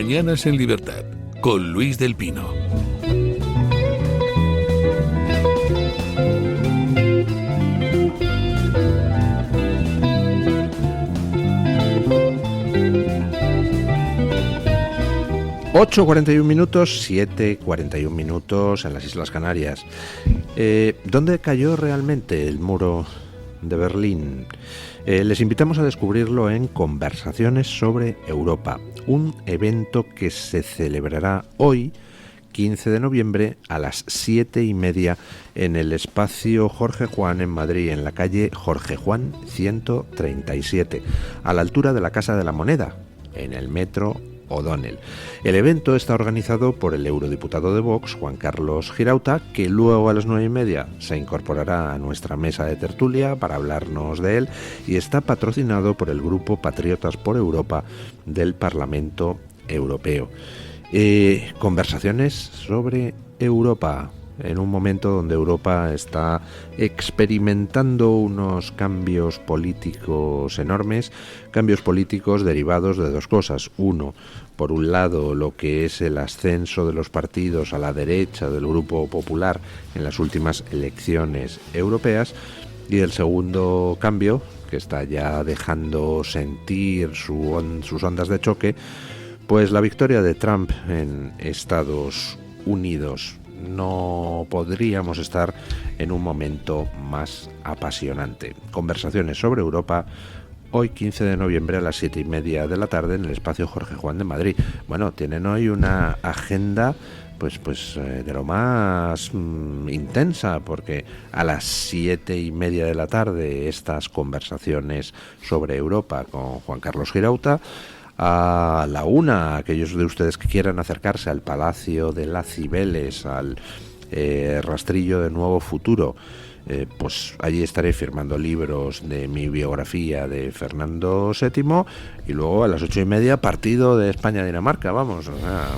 Mañanas en Libertad, con Luis del Pino. (8:41), 7:41 en las Islas Canarias. ¿Dónde cayó realmente el muro de Berlín? Les invitamos a descubrirlo en Conversaciones sobre Europa, un evento que se celebrará hoy, 15 de noviembre, a las 7:30 en el espacio Jorge Juan en Madrid, en la calle Jorge Juan 137, a la altura de la Casa de la Moneda, en el metro O'Donnell. El evento está organizado por el eurodiputado de Vox, Juan Carlos Girauta, que luego a las 9:30 se incorporará a nuestra mesa de tertulia para hablarnos de él, y está patrocinado por el Grupo Patriotas por Europa del Parlamento Europeo. Conversaciones sobre Europa, en un momento donde Europa está experimentando unos cambios políticos enormes, cambios políticos derivados de dos cosas. Uno, por un lado, lo que es el ascenso de los partidos a la derecha del Grupo Popular en las últimas elecciones europeas, y el segundo cambio, que está ya dejando sentir sus ondas de choque, pues la victoria de Trump en Estados Unidos. No podríamos estar en un momento más apasionante. Conversaciones sobre Europa, hoy 15 de noviembre a las 7:30 de la tarde en el espacio Jorge Juan de Madrid. Bueno, tienen hoy una agenda pues de lo más intensa, porque a las 7:30 de la tarde estas conversaciones sobre Europa con Juan Carlos Girauta. A la 1:00, aquellos de ustedes que quieran acercarse al Palacio de las Cibeles, al rastrillo de Nuevo Futuro, pues allí estaré firmando libros de mi biografía de Fernando VII, y luego a las 8:30 partido de España-Dinamarca. Vamos,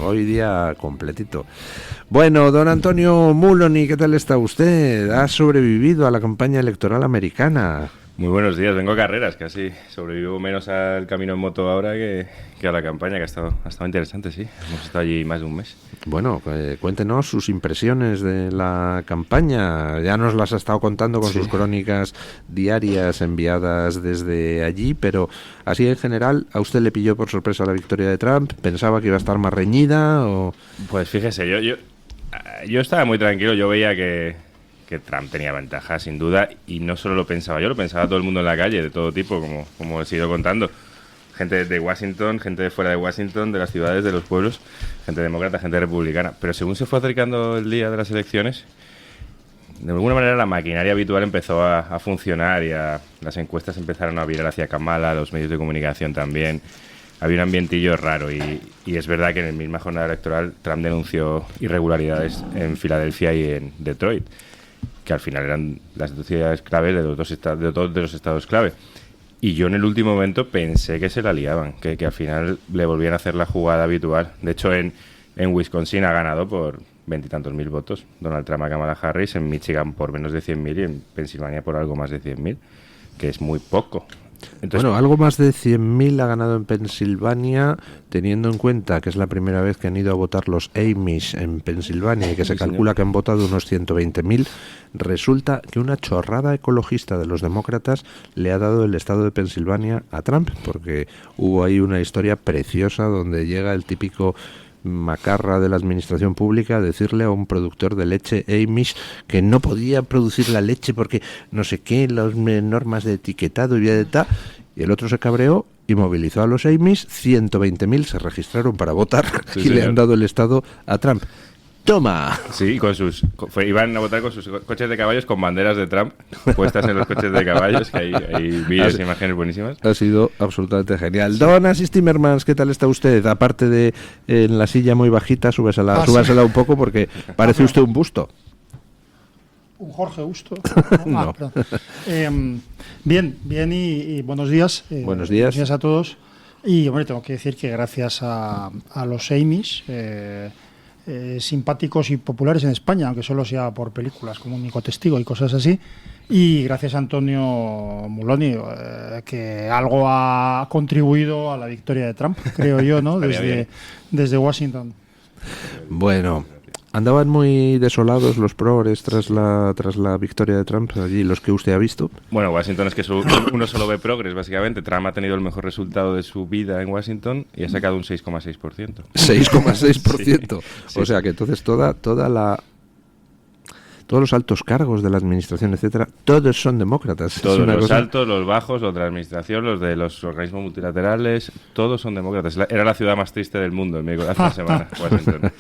hoy día completito. Bueno, don Antonio Muloni, ¿qué tal está usted? ¿Ha sobrevivido a la campaña electoral americana? Muy buenos días, vengo a carreras, casi sobrevivo menos al camino en moto ahora que a la campaña, que ha estado interesante, sí. Hemos estado allí más de un mes. Bueno, cuéntenos sus impresiones de la campaña. Ya nos las ha estado contando con sus crónicas diarias enviadas desde allí, pero así en general, ¿a usted le pilló por sorpresa la victoria de Trump? ¿Pensaba que iba a estar más reñida? O... Pues fíjese, yo estaba muy tranquilo, yo veía que Trump tenía ventaja, sin duda, y no solo lo pensaba yo, lo pensaba todo el mundo en la calle, de todo tipo, como he ido contando. Gente de Washington, gente de fuera de Washington, de las ciudades, de los pueblos, gente demócrata, gente republicana. Pero según se fue acercando el día de las elecciones, de alguna manera la maquinaria habitual empezó a funcionar, y las encuestas empezaron a virar hacia Kamala, los medios de comunicación también. Había un ambientillo raro, y es verdad que en la misma jornada electoral Trump denunció irregularidades en Filadelfia y en Detroit, que al final eran las dos ciudades claves de dos de los estados clave. Y yo en el último momento pensé que se la liaban, que al final le volvían a hacer la jugada habitual. De hecho, en Wisconsin ha ganado por 20 y tantos mil votos Donald Trump a Kamala Harris, en Michigan por menos de 100.000 y en Pensilvania por algo más de 100.000, que es muy poco. Entonces, bueno, algo más de 100.000 ha ganado en Pensilvania, teniendo en cuenta que es la primera vez que han ido a votar los Amish en Pensilvania y que se calcula que han votado unos 120.000. Resulta que una chorrada ecologista de los demócratas le ha dado el estado de Pensilvania a Trump, porque hubo ahí una historia preciosa donde llega el típico macarra de la administración pública a decirle a un productor de leche Amish que no podía producir la leche porque no sé qué, las normas de etiquetado y de tal, y el otro se cabreó y movilizó a los Amish. 120.000 se registraron para votar, sí, y señor, le han dado el estado a Trump. ¡Toma! Sí, iban a votar con sus coches de caballos con banderas de Trump puestas en los coches de caballos, que hay vídeos e imágenes buenísimas. Ha sido absolutamente genial. Don Asís Timmermans, ¿qué tal está usted? Aparte de en la silla muy bajita, súbasela un poco porque parece usted un busto. Un Jorge Busto. No. Bien y buenos días. Buenos días. Buenos días a todos. Y, hombre, tengo que decir que gracias a los Amish, simpáticos y populares en España, aunque solo sea por películas como Único Testigo y cosas así, y gracias a Antonio Muloni, que algo ha contribuido a la victoria de Trump, creo yo, ¿no? Desde Washington. Bueno, andaban muy desolados los progres tras la victoria de Trump, allí los que usted ha visto. Bueno, Washington es que uno solo ve progres, básicamente. Trump ha tenido el mejor resultado de su vida en Washington y ha sacado un 6,6%. 6,6%. Sí. O sea que entonces todos los altos cargos de la administración, etcétera, todos son demócratas. Todos Es una los cosa... altos, los bajos, los de la administración, los de los organismos multilaterales, todos son demócratas. Era la ciudad más triste del mundo hace una semana, Washington.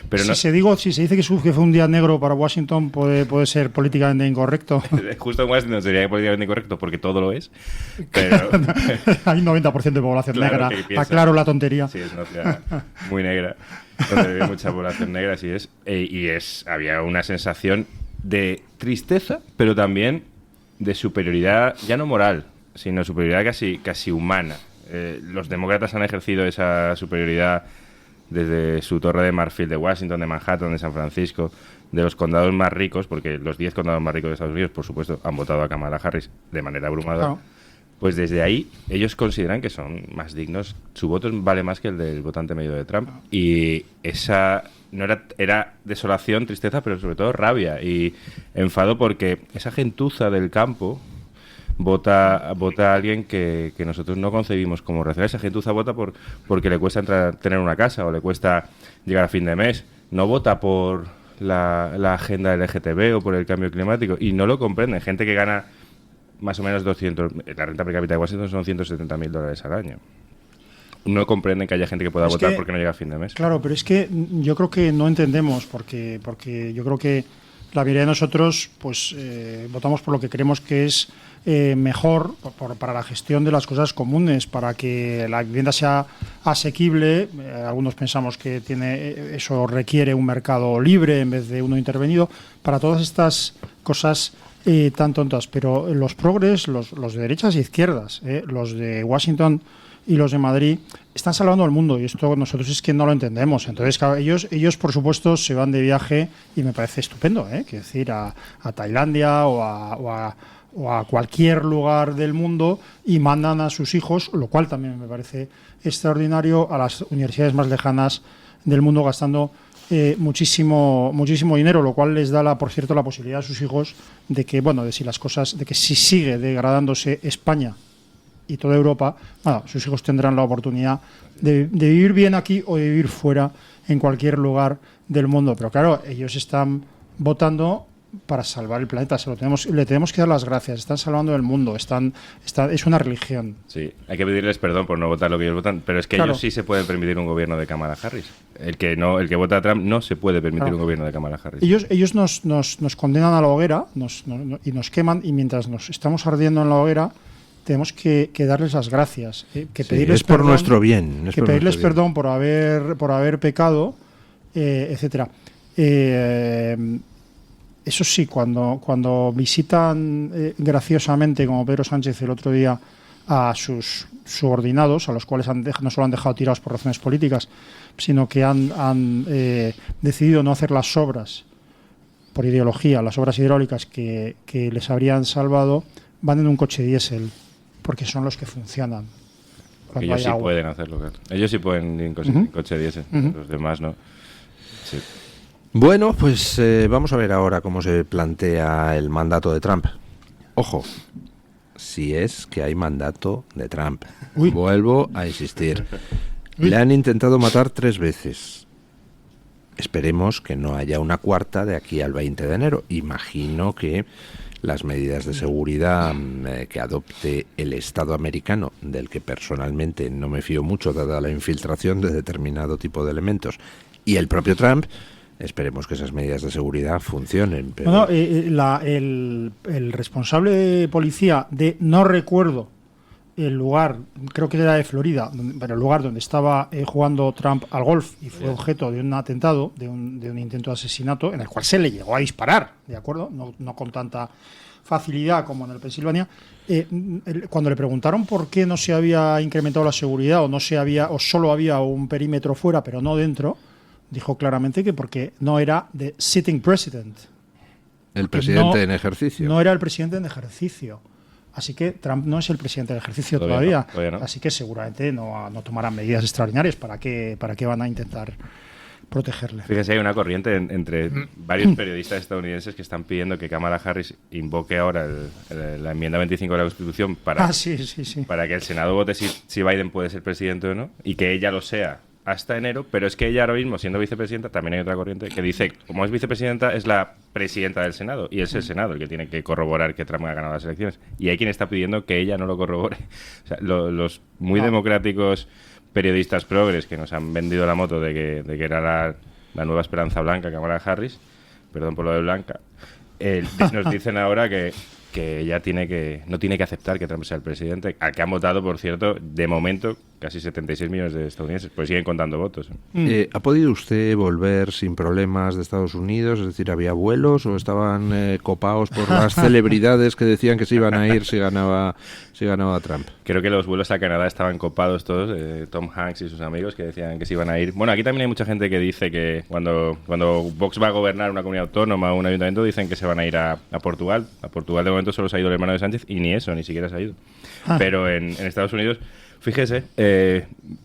Pero no, Si se dice que fue un día negro para Washington, puede ser políticamente incorrecto. justo en Washington sería políticamente incorrecto porque todo lo es. Pero Hay 90% de población Claro, negra. que piensa- Aclaro la tontería. sí, es una ciudad muy negra, donde vive mucha población negra, así es. Había una sensación de tristeza, pero también de superioridad, ya no moral, sino superioridad casi humana. Los demócratas han ejercido esa superioridad desde su torre de marfil de Washington, de Manhattan, de San Francisco, de los condados más ricos, porque los 10 condados más ricos de Estados Unidos, por supuesto, han votado a Kamala Harris de manera abrumadora. Claro. Pues desde ahí ellos consideran que son más dignos, su voto vale más que el del votante medio de Trump. Y esa no era desolación, tristeza, pero sobre todo rabia y enfado porque esa gentuza del campo vota a alguien que nosotros no concebimos como racional. Esa gentuza vota porque le cuesta tener una casa o le cuesta llegar a fin de mes. No vota por la agenda LGTB o por el cambio climático y no lo comprenden. Gente que gana más o menos 200... La renta per cápita de Washington son $170,000 al año. No comprenden que haya gente que pueda votar porque no llega a fin de mes. Claro, pero es que yo creo que no entendemos, porque yo creo que la mayoría de nosotros pues votamos por lo que creemos que es mejor para la gestión de las cosas comunes, para que la vivienda sea asequible. Algunos pensamos que eso requiere un mercado libre en vez de uno intervenido. Para todas estas cosas tan tontas, pero los progres, los de derechas e izquierdas, los de Washington y los de Madrid, están salvando al mundo y esto nosotros es que no lo entendemos. Entonces, claro, ellos por supuesto se van de viaje y me parece estupendo, quiero decir, a Tailandia o a cualquier lugar del mundo y mandan a sus hijos, lo cual también me parece extraordinario, a las universidades más lejanas del mundo gastando muchísimo dinero, lo cual les da por cierto la posibilidad a sus hijos de que si sigue degradándose España y toda Europa, sus hijos tendrán la oportunidad de vivir bien aquí o de vivir fuera en cualquier lugar del mundo. Pero claro, ellos están votando para salvar el planeta, le tenemos que dar las gracias, están salvando el mundo, es una religión. Sí, hay que pedirles perdón por no votar lo que ellos votan, pero es que ellos sí se pueden permitir un gobierno de Kamala Harris. El que vota a Trump no se puede permitir un gobierno de Kamala Harris. Ellos nos condenan a la hoguera y nos queman, y mientras nos estamos ardiendo en la hoguera tenemos que darles las gracias, que pedirles por perdón, nuestro bien, que pedirles perdón por haber pecado, etcétera. Eso sí, cuando visitan graciosamente, como Pedro Sánchez el otro día, a sus subordinados, a los cuales no solo han dejado tirados por razones políticas, sino que han decidido no hacer las obras por ideología, las obras hidráulicas que les habrían salvado, van en un coche diésel, porque son los que funcionan. Porque ellos sí pueden hacerlo, claro. Ellos sí pueden ir en coche diésel, los demás no. Sí. Bueno, pues vamos a ver ahora cómo se plantea el mandato de Trump. Ojo, si es que hay mandato de Trump. Uy. Vuelvo a insistir. Uy. Le han intentado matar 3 veces. Esperemos que no haya una cuarta de aquí al 20 de enero. Imagino que las medidas de seguridad que adopte el Estado americano, del que personalmente no me fío mucho dada la infiltración de determinado tipo de elementos, y el propio Trump, esperemos que esas medidas de seguridad funcionen. Pero... el responsable de policía no recuerdo el lugar, creo que era de Florida, pero el lugar donde estaba jugando Trump al golf y fue objeto de un atentado, de un intento de asesinato, en el cual se le llegó a disparar, ¿de acuerdo? No con tanta facilidad como en el Pensilvania. Cuando le preguntaron por qué no se había incrementado la seguridad o solo había un perímetro fuera pero no dentro, dijo claramente que porque no era the sitting president. El presidente en ejercicio. No era el presidente en ejercicio. Así que Trump no es el presidente en ejercicio todavía. No. Así que seguramente no tomarán medidas extraordinarias. ¿Para qué van a intentar protegerle? Fíjense, hay una corriente entre varios periodistas estadounidenses que están pidiendo que Kamala Harris invoque ahora la enmienda 25 de la Constitución para que el Senado vote si Biden puede ser presidente o no, y que ella lo sea hasta enero, pero es que ella ahora mismo, siendo vicepresidenta, también hay otra corriente que dice, como es vicepresidenta, es la presidenta del Senado, y es el Senado el que tiene que corroborar que Trump ha ganado las elecciones. Y hay quien está pidiendo que ella no lo corrobore. O sea, los muy democráticos periodistas progres que nos han vendido la moto de que era la nueva esperanza blanca, Kamala Harris, perdón por lo de blanca, nos dicen ahora que ella no tiene que aceptar que Trump sea el presidente, al que han votado, por cierto, de momento, casi 76 millones de estadounidenses, pues siguen contando votos. ¿Ha podido usted volver sin problemas de Estados Unidos? Es decir, ¿había vuelos o estaban copados por las celebridades que decían que se iban a ir si ganaba Trump? Creo que los vuelos a Canadá estaban copados todos, Tom Hanks y sus amigos que decían que se iban a ir. Bueno, aquí también hay mucha gente que dice que cuando Vox va a gobernar una comunidad autónoma o un ayuntamiento, dicen que se van a ir a Portugal. A Portugal de momento solo se ha ido el hermano de Sánchez y ni siquiera se ha ido. Pero en Estados Unidos, fíjese,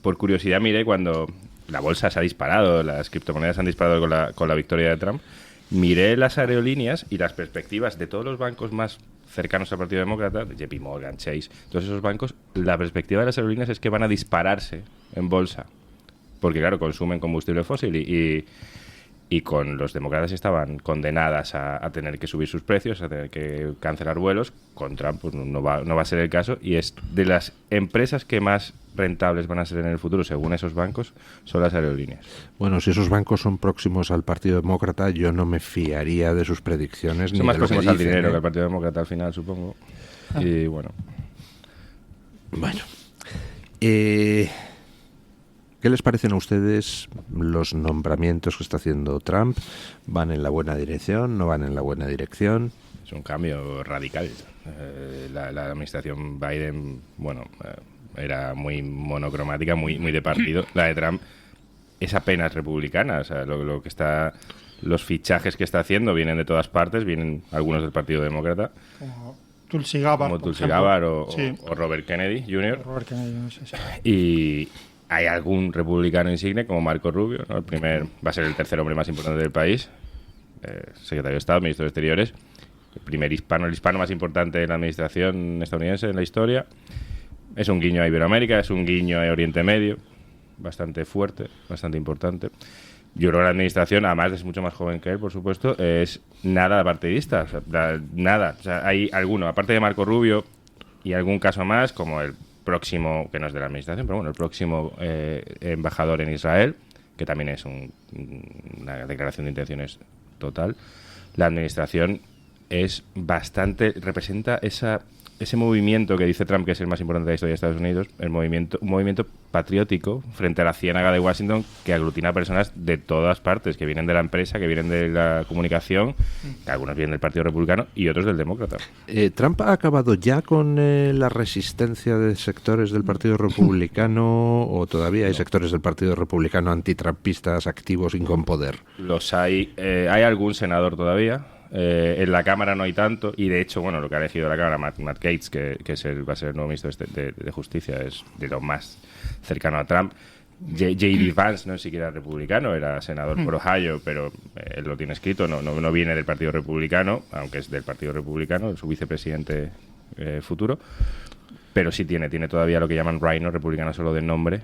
por curiosidad miré cuando la bolsa se ha disparado, las criptomonedas han disparado con la victoria de Trump, miré las aerolíneas y las perspectivas de todos los bancos más cercanos al Partido Demócrata, JP Morgan, Chase, todos esos bancos, la perspectiva de las aerolíneas es que van a dispararse en bolsa, porque claro, consumen combustible fósil y con los demócratas estaban condenadas a tener que subir sus precios, a tener que cancelar vuelos. Con Trump pues no va a ser el caso, y es de las empresas que más rentables van a ser en el futuro, según esos bancos, son las aerolíneas. Bueno, si esos bancos son próximos al Partido Demócrata, yo no me fiaría de sus predicciones. Son ni más de lo que próximos al dicen, dinero que al Partido Demócrata al final, supongo. Y bueno. ¿Qué les parecen a ustedes los nombramientos que está haciendo Trump? ¿Van en la buena dirección? ¿No van en la buena dirección? Es un cambio radical. La administración Biden, era muy monocromática, muy de partido. La de Trump es apenas republicana. O sea, lo que está, los fichajes que está haciendo vienen de todas partes, vienen algunos del Partido Demócrata. Como Tulsi Gabbard, o Robert Kennedy Jr. Robert Kennedy, sí. Y hay algún republicano insigne como Marco Rubio, ¿no? Va a ser el tercer hombre más importante del país, secretario de Estado, ministro de Exteriores, el hispano más importante de la administración estadounidense en la historia. Es un guiño a Iberoamérica, es un guiño a Oriente Medio, bastante fuerte, bastante importante. Yo creo que la administración, además es mucho más joven que él, por supuesto, es nada partidista, nada. O sea, hay alguno, aparte de Marco Rubio y algún caso más, como el próximo, que no es de la administración, pero bueno, el próximo embajador en Israel, que también es una declaración de intenciones total. La administración representa ese movimiento que dice Trump que es el más importante de la historia de Estados Unidos, un movimiento patriótico frente a la ciénaga de Washington, que aglutina a personas de todas partes, que vienen de la empresa, que vienen de la comunicación, que algunos vienen del Partido Republicano y otros del Demócrata. ¿Trump ha acabado ya con la resistencia de sectores del Partido Republicano o todavía hay sectores del Partido Republicano antitrampistas activos y con poder? Los hay. Hay algún senador todavía. En la Cámara no hay tanto, y de hecho, lo que ha elegido la Cámara, Matt Gaetz, que va a ser el nuevo ministro de Justicia, es de lo más cercano a Trump. J.D. Vance no es siquiera republicano, era senador por Ohio, pero él lo tiene escrito, no viene del Partido Republicano, aunque es del Partido Republicano, su vicepresidente futuro, pero sí tiene todavía lo que llaman Rhino, republicano solo de nombre,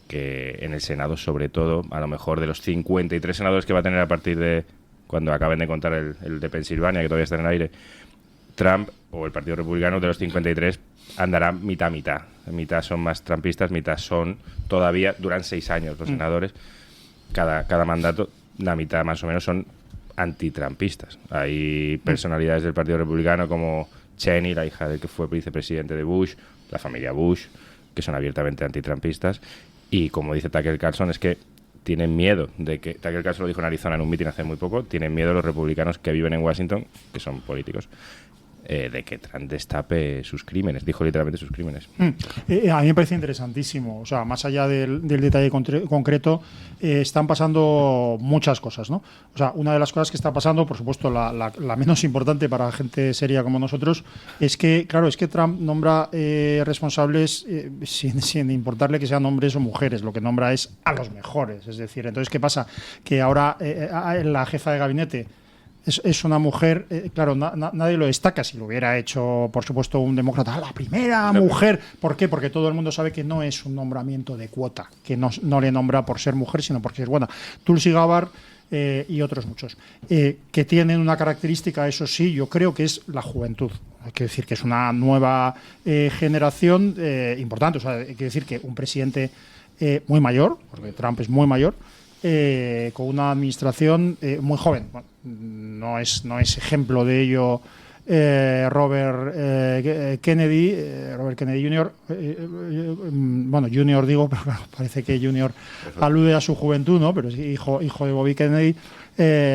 que en el Senado, sobre todo, a lo mejor de los 53 senadores que va a tener a partir de cuando acaben de contar el de Pensilvania, que todavía está en el aire, Trump o el Partido Republicano, de los 53 andará mitad. Mitad son más trumpistas, mitad duran 6 años los senadores. Cada mandato, la mitad más o menos son antitrampistas. Hay personalidades del Partido Republicano como Cheney, la hija del que fue vicepresidente de Bush, la familia Bush, que son abiertamente antitrampistas. Y como dice Tucker Carlson, es que tienen miedo de que, Tucker Carlson lo dijo en Arizona en un mitin hace muy poco, tienen miedo los republicanos que viven en Washington, que son políticos, de que Trump destape sus crímenes. Dijo literalmente sus crímenes. A mí me parece interesantísimo. O sea, más allá del detalle concreto, están pasando muchas cosas, ¿no? O sea, una de las cosas que está pasando, por supuesto, la menos importante para gente seria como nosotros, es que, claro, es que Trump nombra responsables sin importarle que sean hombres o mujeres. Lo que nombra es a los mejores. Es decir, entonces, ¿qué pasa? Que ahora la jefa de gabinete es una mujer, claro, nadie lo destaca. Si lo hubiera hecho, por supuesto, un demócrata, la primera mujer. ¿Por qué? Porque todo el mundo sabe que no es un nombramiento de cuota, que no le nombra por ser mujer, sino porque es buena. Tulsi Gabbard y otros muchos, que tienen una característica, eso sí, yo creo que es la juventud. Hay que decir que es una nueva generación importante. O sea, hay que decir que un presidente muy mayor, porque Trump es muy mayor, con una administración muy joven. Bueno, no es ejemplo de ello Robert Kennedy Jr. Bueno, Junior digo, pero claro, parece que Junior alude a su juventud, ¿no? Pero es hijo de Bobby Kennedy.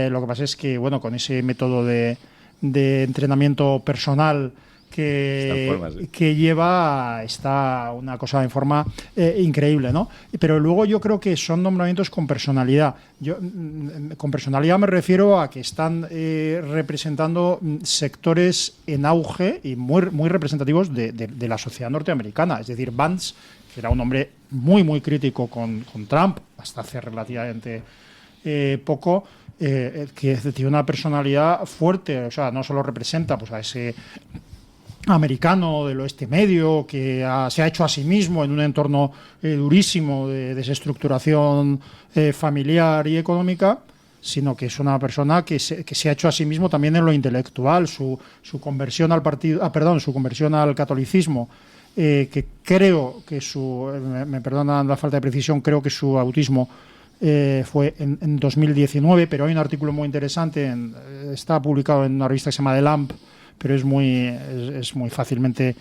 Lo que pasa es que, bueno, con ese método de entrenamiento personal que lleva, está una cosa en forma increíble, ¿no? Pero luego yo creo que son nombramientos con personalidad. Con personalidad me refiero a que están representando sectores en auge y muy representativos de la sociedad norteamericana. Es decir, Vance, que era un hombre muy crítico con Trump, hasta hace relativamente poco, que tiene una personalidad fuerte. O sea, no solo representa pues a ese americano del oeste medio que se ha hecho a sí mismo en un entorno durísimo de desestructuración familiar y económica, sino que es una persona que se ha hecho a sí mismo también en lo intelectual. Su conversión al su conversión al catolicismo, que creo que me perdonan la falta de precisión, creo que su bautismo fue en 2019, pero hay un artículo muy interesante, está publicado en una revista que se llama The Lamp, pero es muy fácilmente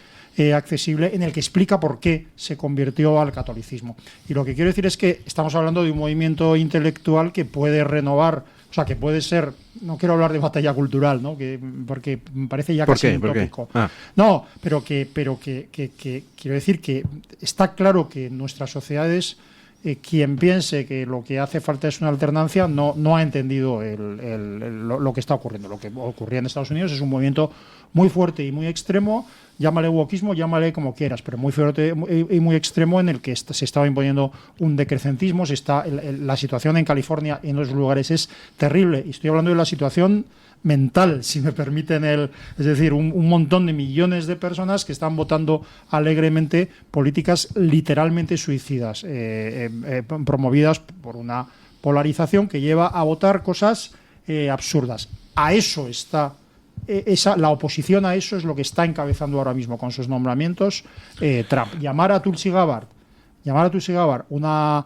accesible, en el que explica por qué se convirtió al catolicismo. Y lo que quiero decir es que estamos hablando de un movimiento intelectual que puede renovar, o sea, que puede ser, no quiero hablar de batalla cultural, ¿no? Porque parece ya casi un tópico. No, pero que quiero decir que está claro que en nuestras sociedades quien piense que lo que hace falta es una alternancia no ha entendido lo que está ocurriendo. Lo que ocurría en Estados Unidos es un movimiento muy fuerte y muy extremo, llámale wokismo, llámale como quieras, pero muy fuerte y muy extremo, en el que se estaba imponiendo un decrecentismo. La situación en California y en los lugares es terrible, y estoy hablando de la situación mental, si me permiten es decir, un montón de millones de personas que están votando alegremente políticas literalmente suicidas, promovidas por una polarización que lleva a votar cosas absurdas. A eso está la oposición, a eso es lo que está encabezando ahora mismo con sus nombramientos Trump. Llamar a Tulsi Gabbard una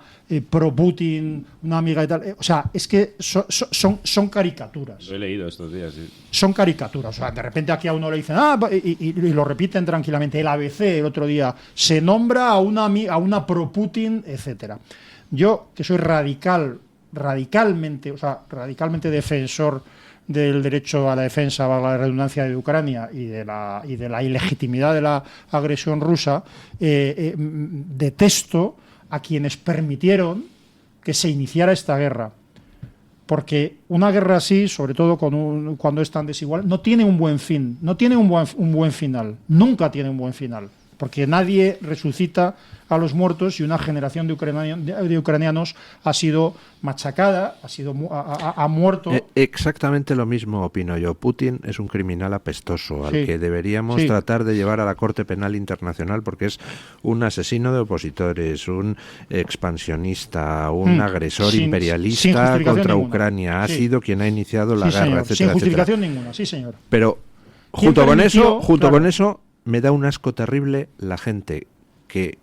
pro-Putin, una amiga y tal. O sea, es que son caricaturas. Lo he leído estos días, sí. Son caricaturas. O sea, de repente aquí a uno le dicen, y lo repiten tranquilamente. El ABC el otro día se nombra a una pro-Putin, etcétera. Yo, que soy radicalmente defensor del derecho a la defensa, a la redundancia, de Ucrania y de la ilegitimidad de la agresión rusa, detesto a quienes permitieron que se iniciara esta guerra. Porque una guerra así, sobre todo cuando es tan desigual, no tiene un buen fin, no tiene un buen final, nunca tiene un buen final. Porque nadie resucita a los muertos, y una generación de ucranianos ha sido machacada, ha muerto. Exactamente lo mismo opino yo. Putin es un criminal apestoso al que deberíamos tratar de llevar a la Corte Penal Internacional, porque es un asesino de opositores, un expansionista, un agresor imperialista contra Ucrania. Ha sido quien ha iniciado la guerra, etcétera, sin justificación ninguna, sí señor. Pero junto con eso me da un asco terrible la gente que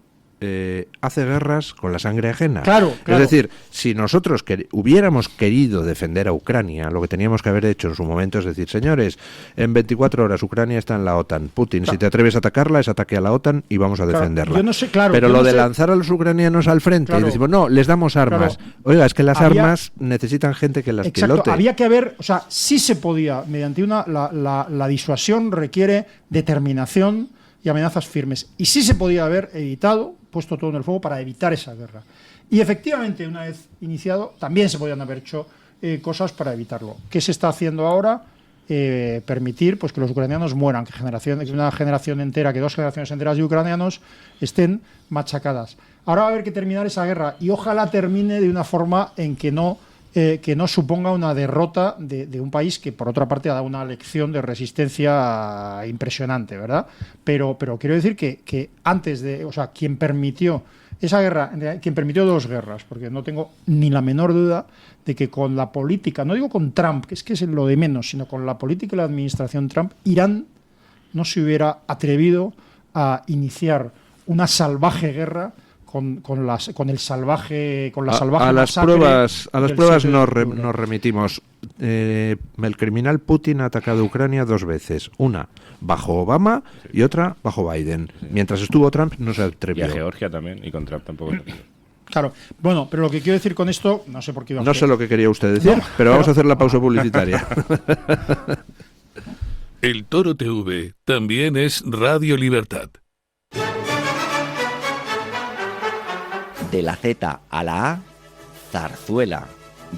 hace guerras con la sangre ajena. Claro. Es decir, si nosotros hubiéramos querido defender a Ucrania, lo que teníamos que haber hecho en su momento es decir, señores, en 24 horas Ucrania está en la OTAN. Putin, si te atreves a atacarla, es ataque a la OTAN y vamos a defenderla. Yo no sé, pero lo de lanzar a los ucranianos al frente y decimos, no, les damos armas. Oiga, es que las armas necesitan gente que las pilote. Había que haber, o sea, sí se podía, mediante la disuasión requiere determinación y amenazas firmes. Y sí se podía haber evitado, puesto todo en el fuego para evitar esa guerra. Y efectivamente, una vez iniciado, también se podían haber hecho cosas para evitarlo. ¿Qué se está haciendo ahora? Permitir pues que los ucranianos mueran, que una generación entera, que 2 generaciones enteras de ucranianos estén machacadas. Ahora va a haber que terminar esa guerra y ojalá termine de una forma en que no suponga una derrota de un país que, por otra parte, ha dado una lección de resistencia impresionante, ¿verdad? Pero quiero decir que antes de... O sea, quien permitió esa guerra, quien permitió 2 guerras, porque no tengo ni la menor duda de que con la política, no digo con Trump, que es lo de menos, sino con la política y la administración Trump, Irán no se hubiera atrevido a iniciar una salvaje guerra con la salvaje a las pruebas nos remitimos. El criminal Putin ha atacado Ucrania 2 veces, una bajo Obama y otra bajo Biden. Mientras estuvo Trump no se atrevió. Y a Georgia también, y con Trump tampoco. Claro, bueno, pero lo que quiero decir con esto, no sé por qué iba a No sé lo que quería usted decir, pero vamos a hacer la pausa publicitaria. El Toro TV también es Radio Libertad. De la Z a la A, Zarzuela,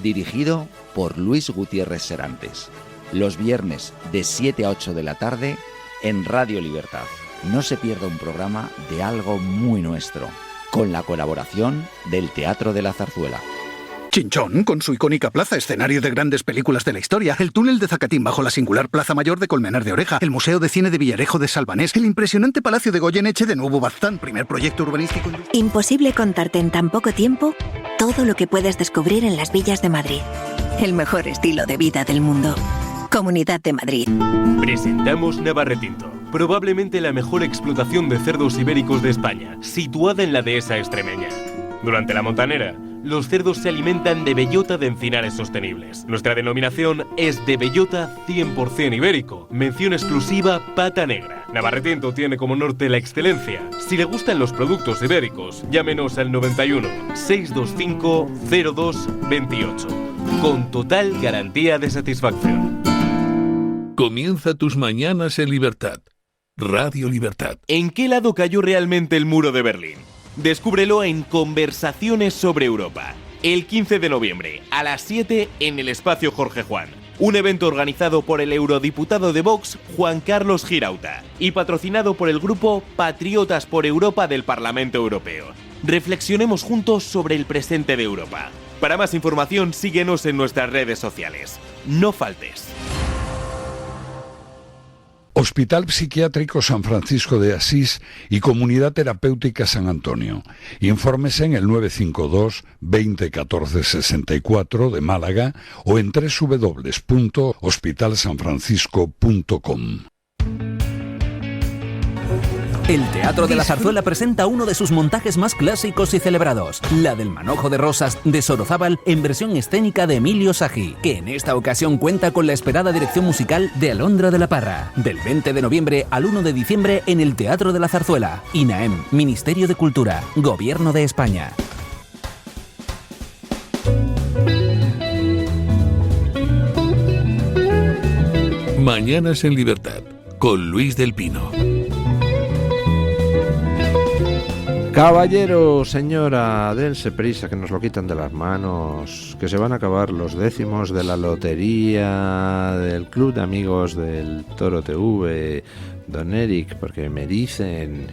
dirigido por Luis Gutiérrez Serantes. Los viernes de 7 a 8 de la tarde en Radio Libertad. No se pierda un programa de algo muy nuestro, con la colaboración del Teatro de la Zarzuela. Chinchón, con su icónica plaza, escenario de grandes películas de la historia, el túnel de Zacatín bajo la singular Plaza Mayor de Colmenar de Oreja, el Museo de Cine de Villarejo de Salvanés, el impresionante Palacio de Goyeneche de Nuevo Baztán, primer proyecto urbanístico... Imposible contarte en tan poco tiempo todo lo que puedes descubrir en las villas de Madrid. El mejor estilo de vida del mundo. Comunidad de Madrid. Presentamos Navarretinto, probablemente la mejor explotación de cerdos ibéricos de España, situada en la dehesa extremeña. Durante la montanera, los cerdos se alimentan de bellota de encinares sostenibles. Nuestra denominación es de bellota 100% ibérico. Mención exclusiva Pata Negra. Navarretinto tiene como norte la excelencia. Si le gustan los productos ibéricos, llámenos al 91 625 02 28. Con total garantía de satisfacción. Comienza tus mañanas en libertad. Radio Libertad. ¿En qué lado cayó realmente el muro de Berlín? Descúbrelo en Conversaciones sobre Europa, el 15 de noviembre, a las 7 en el Espacio Jorge Juan. Un evento organizado por el eurodiputado de Vox, Juan Carlos Girauta, y patrocinado por el grupo Patriotas por Europa del Parlamento Europeo. Reflexionemos juntos sobre el presente de Europa. Para más información, síguenos en nuestras redes sociales. No faltes. Hospital Psiquiátrico San Francisco de Asís y Comunidad Terapéutica San Antonio. Infórmese en el 952 20 14 64 de Málaga o en www.hospitalsanfrancisco.com. El Teatro de la Zarzuela presenta uno de sus montajes más clásicos y celebrados, la del Manojo de Rosas de Sorozábal en versión escénica de Emilio Sagi, que en esta ocasión cuenta con la esperada dirección musical de Alondra de la Parra. Del 20 de noviembre al 1 de diciembre en el Teatro de la Zarzuela. INAEM, Ministerio de Cultura, Gobierno de España. Mañanas en libertad, con Luis del Pino. Caballero, señora, dense prisa que nos lo quitan de las manos, que se van a acabar los décimos de la lotería del Club de Amigos del Toro TV, don Eric, porque me dicen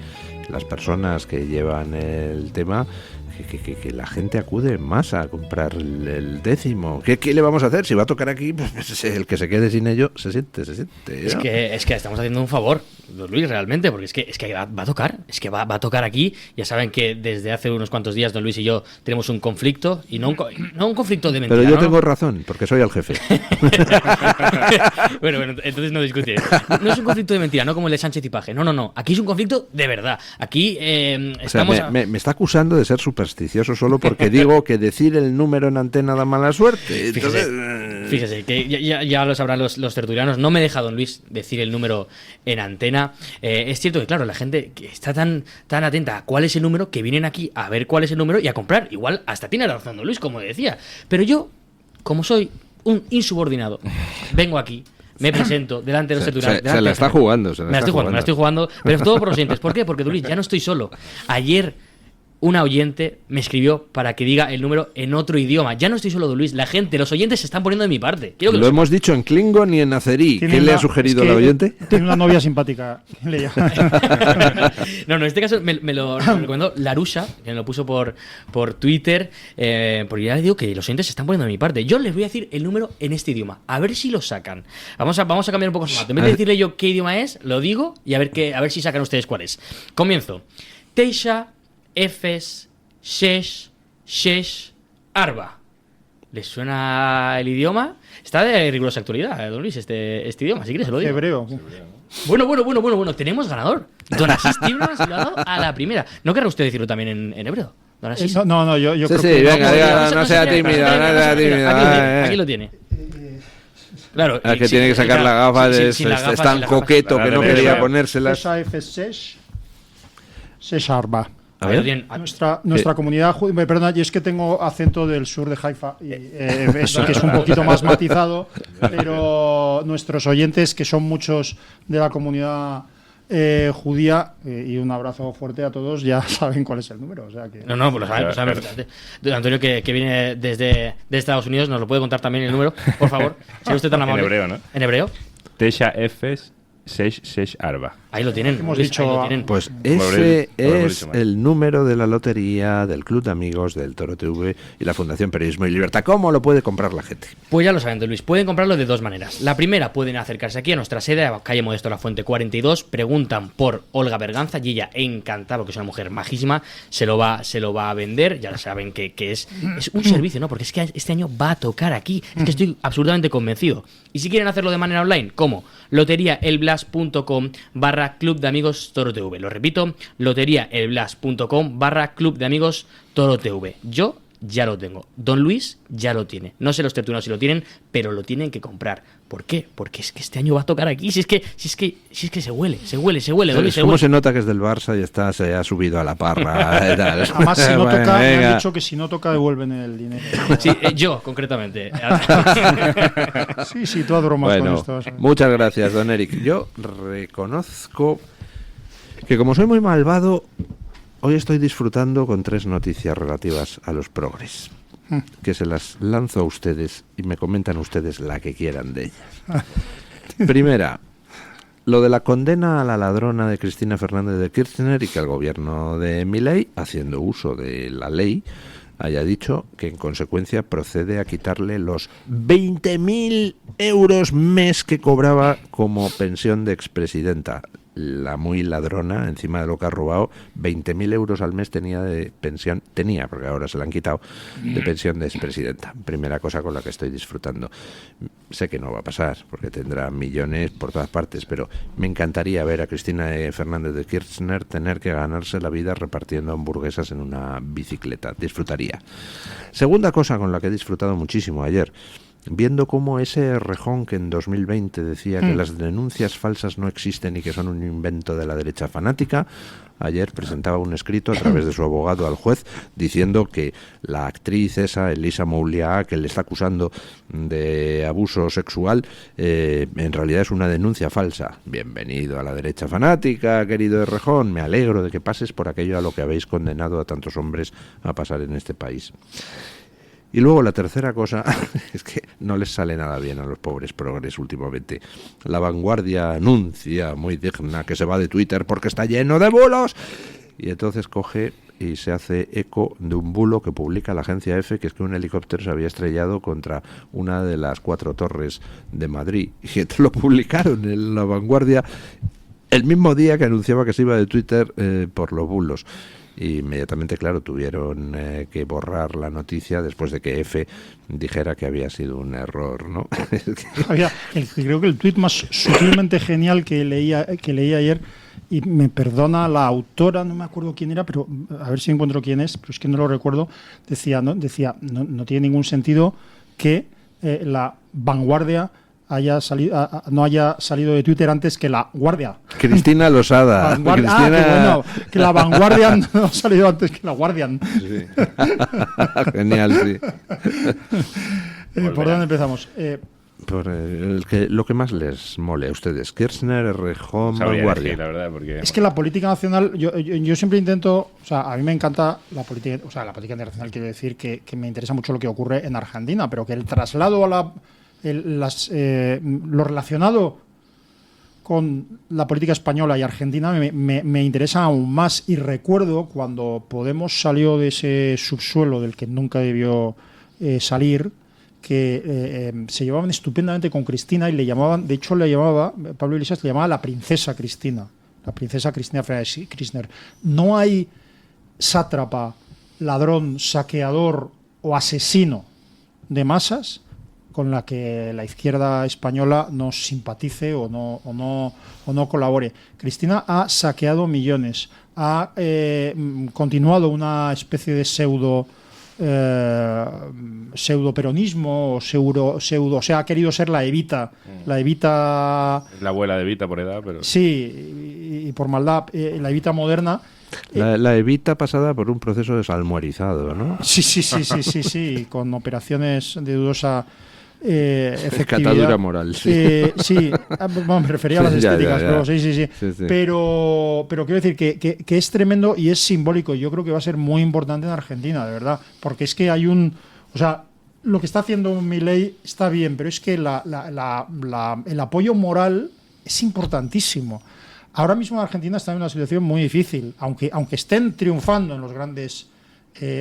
las personas que llevan el tema que la gente acude en masa a comprar el décimo. ¿Qué le vamos a hacer? Si va a tocar aquí, pues el que se quede sin ello se siente. ¿no? Es que estamos haciendo un favor, don Luis, realmente, porque es que va a tocar. Es que va a tocar aquí. Ya saben que desde hace unos cuantos días don Luis y yo tenemos un conflicto, y no un conflicto de mentira. Pero yo ¿no? tengo razón, porque soy el jefe. bueno, entonces no discutiré. No es un conflicto de mentira, no como el de Sánchez y Paje. No. Aquí es un conflicto de verdad. Aquí estamos... Me está acusando de ser supersticioso solo porque digo que decir el número en antena da mala suerte. Entonces... Fíjese, que ya lo sabrán los tertulianos. No me deja don Luis decir el número en antena. Es cierto que, claro, la gente que está tan atenta a cuál es el número, que vienen aquí a ver cuál es el número y a comprar. Igual hasta tiene razón don Luis, como decía. Pero yo, como soy un insubordinado, vengo aquí, me presento delante de los tertulianos. Se la está jugando. Me la estoy jugando, pero todo por los oyentes. ¿Por qué? Porque, don Luis, ya no estoy solo. Ayer una oyente me escribió para que diga el número en otro idioma. Ya no estoy solo, don Luis. La gente, los oyentes se están poniendo de mi parte. Lo hemos dicho en Klingon y en azerí. ¿Qué le ha sugerido la oyente? Tiene una novia simpática. No, en este caso me lo recomendó Larusha, que me lo puso por Twitter, porque ya le digo que los oyentes se están poniendo de mi parte. Yo les voy a decir el número en este idioma, a ver si lo sacan. Vamos a cambiar un poco su formato. En vez de decirle yo qué idioma es, lo digo y a ver si sacan ustedes cuál es. Comienzo. Teisha Efes, Shesh, Arba. ¿Les suena el idioma? Está de rigurosa actualidad, don Luis, este idioma, si quieres se lo digo. Hebreo. Bueno, tenemos ganador. Don Asís Tibnos lo ha dado a la primera. ¿No querrá usted decirlo también en hebreo? Don Asís. No, yo creo que... Sí, venga, no sea tímida. Aquí lo tiene. Claro, que tiene que sacar la gafa, es tan coqueto que no quería ponérselas. Shesh Arba. A ver. Nuestra comunidad judía, perdona, y es que tengo acento del sur de Haifa, y eso que es un poquito más matizado, pero nuestros oyentes, que son muchos de la comunidad judía, y un abrazo fuerte a todos, ya saben cuál es el número. O sea que... No, pues lo saben perfectamente. Antonio, que viene desde Estados Unidos, ¿nos lo puede contar también el número, por favor? Si usted tan amable. En hebreo, ¿no? En hebreo. Tesha Efes Shesh Arba. Ahí lo tienen. Hemos dicho. Pues ese es el número de la lotería del Club de Amigos del Toro TV y la Fundación Periodismo y Libertad. ¿Cómo lo puede comprar la gente? Pues ya lo saben, don Luis. Pueden comprarlo de dos maneras. La primera, pueden acercarse aquí a nuestra sede, a calle Modesto La Fuente 42. Preguntan por Olga Berganza y ella, encantada, porque es una mujer majísima, se lo va a vender. Ya saben que es un servicio, ¿no? Porque es que este año va a tocar aquí. Es que estoy absolutamente convencido. Y si quieren hacerlo de manera online, ¿cómo? loteriaelblas.com/Club de Amigos Toro TV. Lo repito, loteriaelblas.com/Club de Amigos Toro TV. Yo ya lo tengo. Don Luis ya lo tiene. No sé los tertulianos si lo tienen, pero lo tienen que comprar. ¿Por qué? Porque es que este año va a tocar aquí. Si es que se huele, don Luis. ¿Cómo se nota que es del Barça y se ha subido a la parra? Además, si no toca, me han dicho que si no toca devuelven el dinero. Sí, yo, concretamente. Sí, todas bromas con esto. Muchas gracias, don Eric. Yo reconozco que como soy muy malvado, hoy estoy disfrutando con 3 noticias relativas a los progres, que se las lanzo a ustedes y me comentan ustedes la que quieran de ellas. Primera, lo de la condena a la ladrona de Cristina Fernández de Kirchner y que el gobierno de Milei, haciendo uso de la ley, haya dicho que en consecuencia procede a quitarle los 20.000 euros mes que cobraba como pensión de expresidenta. La muy ladrona, encima de lo que ha robado, 20.000 euros al mes tenía de pensión, porque ahora se la han quitado, de pensión de expresidenta. Primera cosa con la que estoy disfrutando. Sé que no va a pasar, porque tendrá millones por todas partes, pero me encantaría ver a Cristina Fernández de Kirchner tener que ganarse la vida repartiendo hamburguesas en una bicicleta. Disfrutaría. Segunda cosa con la que he disfrutado muchísimo ayer, viendo cómo ese Rejón que en 2020 decía que las denuncias falsas no existen y que son un invento de la derecha fanática, ayer presentaba un escrito a través de su abogado al juez diciendo que la actriz esa, Elisa Mouliá, que le está acusando de abuso sexual, en realidad es una denuncia falsa. Bienvenido a la derecha fanática, querido Rejón. Me alegro de que pases por aquello a lo que habéis condenado a tantos hombres a pasar en este país. Y luego la tercera cosa es que no les sale nada bien a los pobres progres últimamente. La Vanguardia anuncia, muy digna, que se va de Twitter porque está lleno de bulos. Y entonces coge y se hace eco de un bulo que publica la agencia EFE, que es que un helicóptero se había estrellado contra una de las 4 torres de Madrid. Y lo publicaron en La Vanguardia el mismo día que anunciaba que se iba de Twitter por los bulos. Y inmediatamente, claro, tuvieron que borrar la noticia después de que EFE dijera que había sido un error, ¿no? Creo que el tuit más sutilmente genial que leí ayer, y me perdona la autora, no me acuerdo quién era, pero a ver si encuentro quién es, pero es que no lo recuerdo, decía no tiene ningún sentido que la Vanguardia no haya salido de Twitter antes que La Guardia. Cristina Losada. Qué bueno, que La Vanguardia no ha salido antes que La Guardian. Sí. Genial, sí. ¿Por dónde empezamos? Por lo que más les mole a ustedes, Kirchner, Errejón, Vanguardia. La verdad, porque... Es que la política nacional, yo siempre intento, o sea, a mí me encanta la política internacional, quiero decir que me interesa mucho lo que ocurre en Argentina, pero que el traslado a lo relacionado con la política española y argentina me interesa aún más, y recuerdo cuando Podemos salió de ese subsuelo del que nunca debió salir, que se llevaban estupendamente con Cristina y Pablo Iglesias le llamaba la princesa Cristina Fernández Kirchner. No hay sátrapa, ladrón, saqueador o asesino de masas con la que la izquierda española no simpatice o no colabore. Cristina ha saqueado millones, ha continuado una especie de pseudo peronismo o sea, ha querido ser la Evita. La abuela de Evita por edad, pero... Sí, y por maldad, la Evita moderna. La Evita pasada por un proceso de salmorizado, ¿no? Sí, con operaciones de dudosa efectividad. Catadura moral, sí. Me refería a las estéticas, pero sí. Pero quiero decir que es tremendo y es simbólico. Yo creo que va a ser muy importante en Argentina, de verdad, porque es que hay o sea, lo que está haciendo Milei está bien, pero es que el apoyo moral es importantísimo. Ahora mismo Argentina está en una situación muy difícil, aunque estén triunfando en los grandes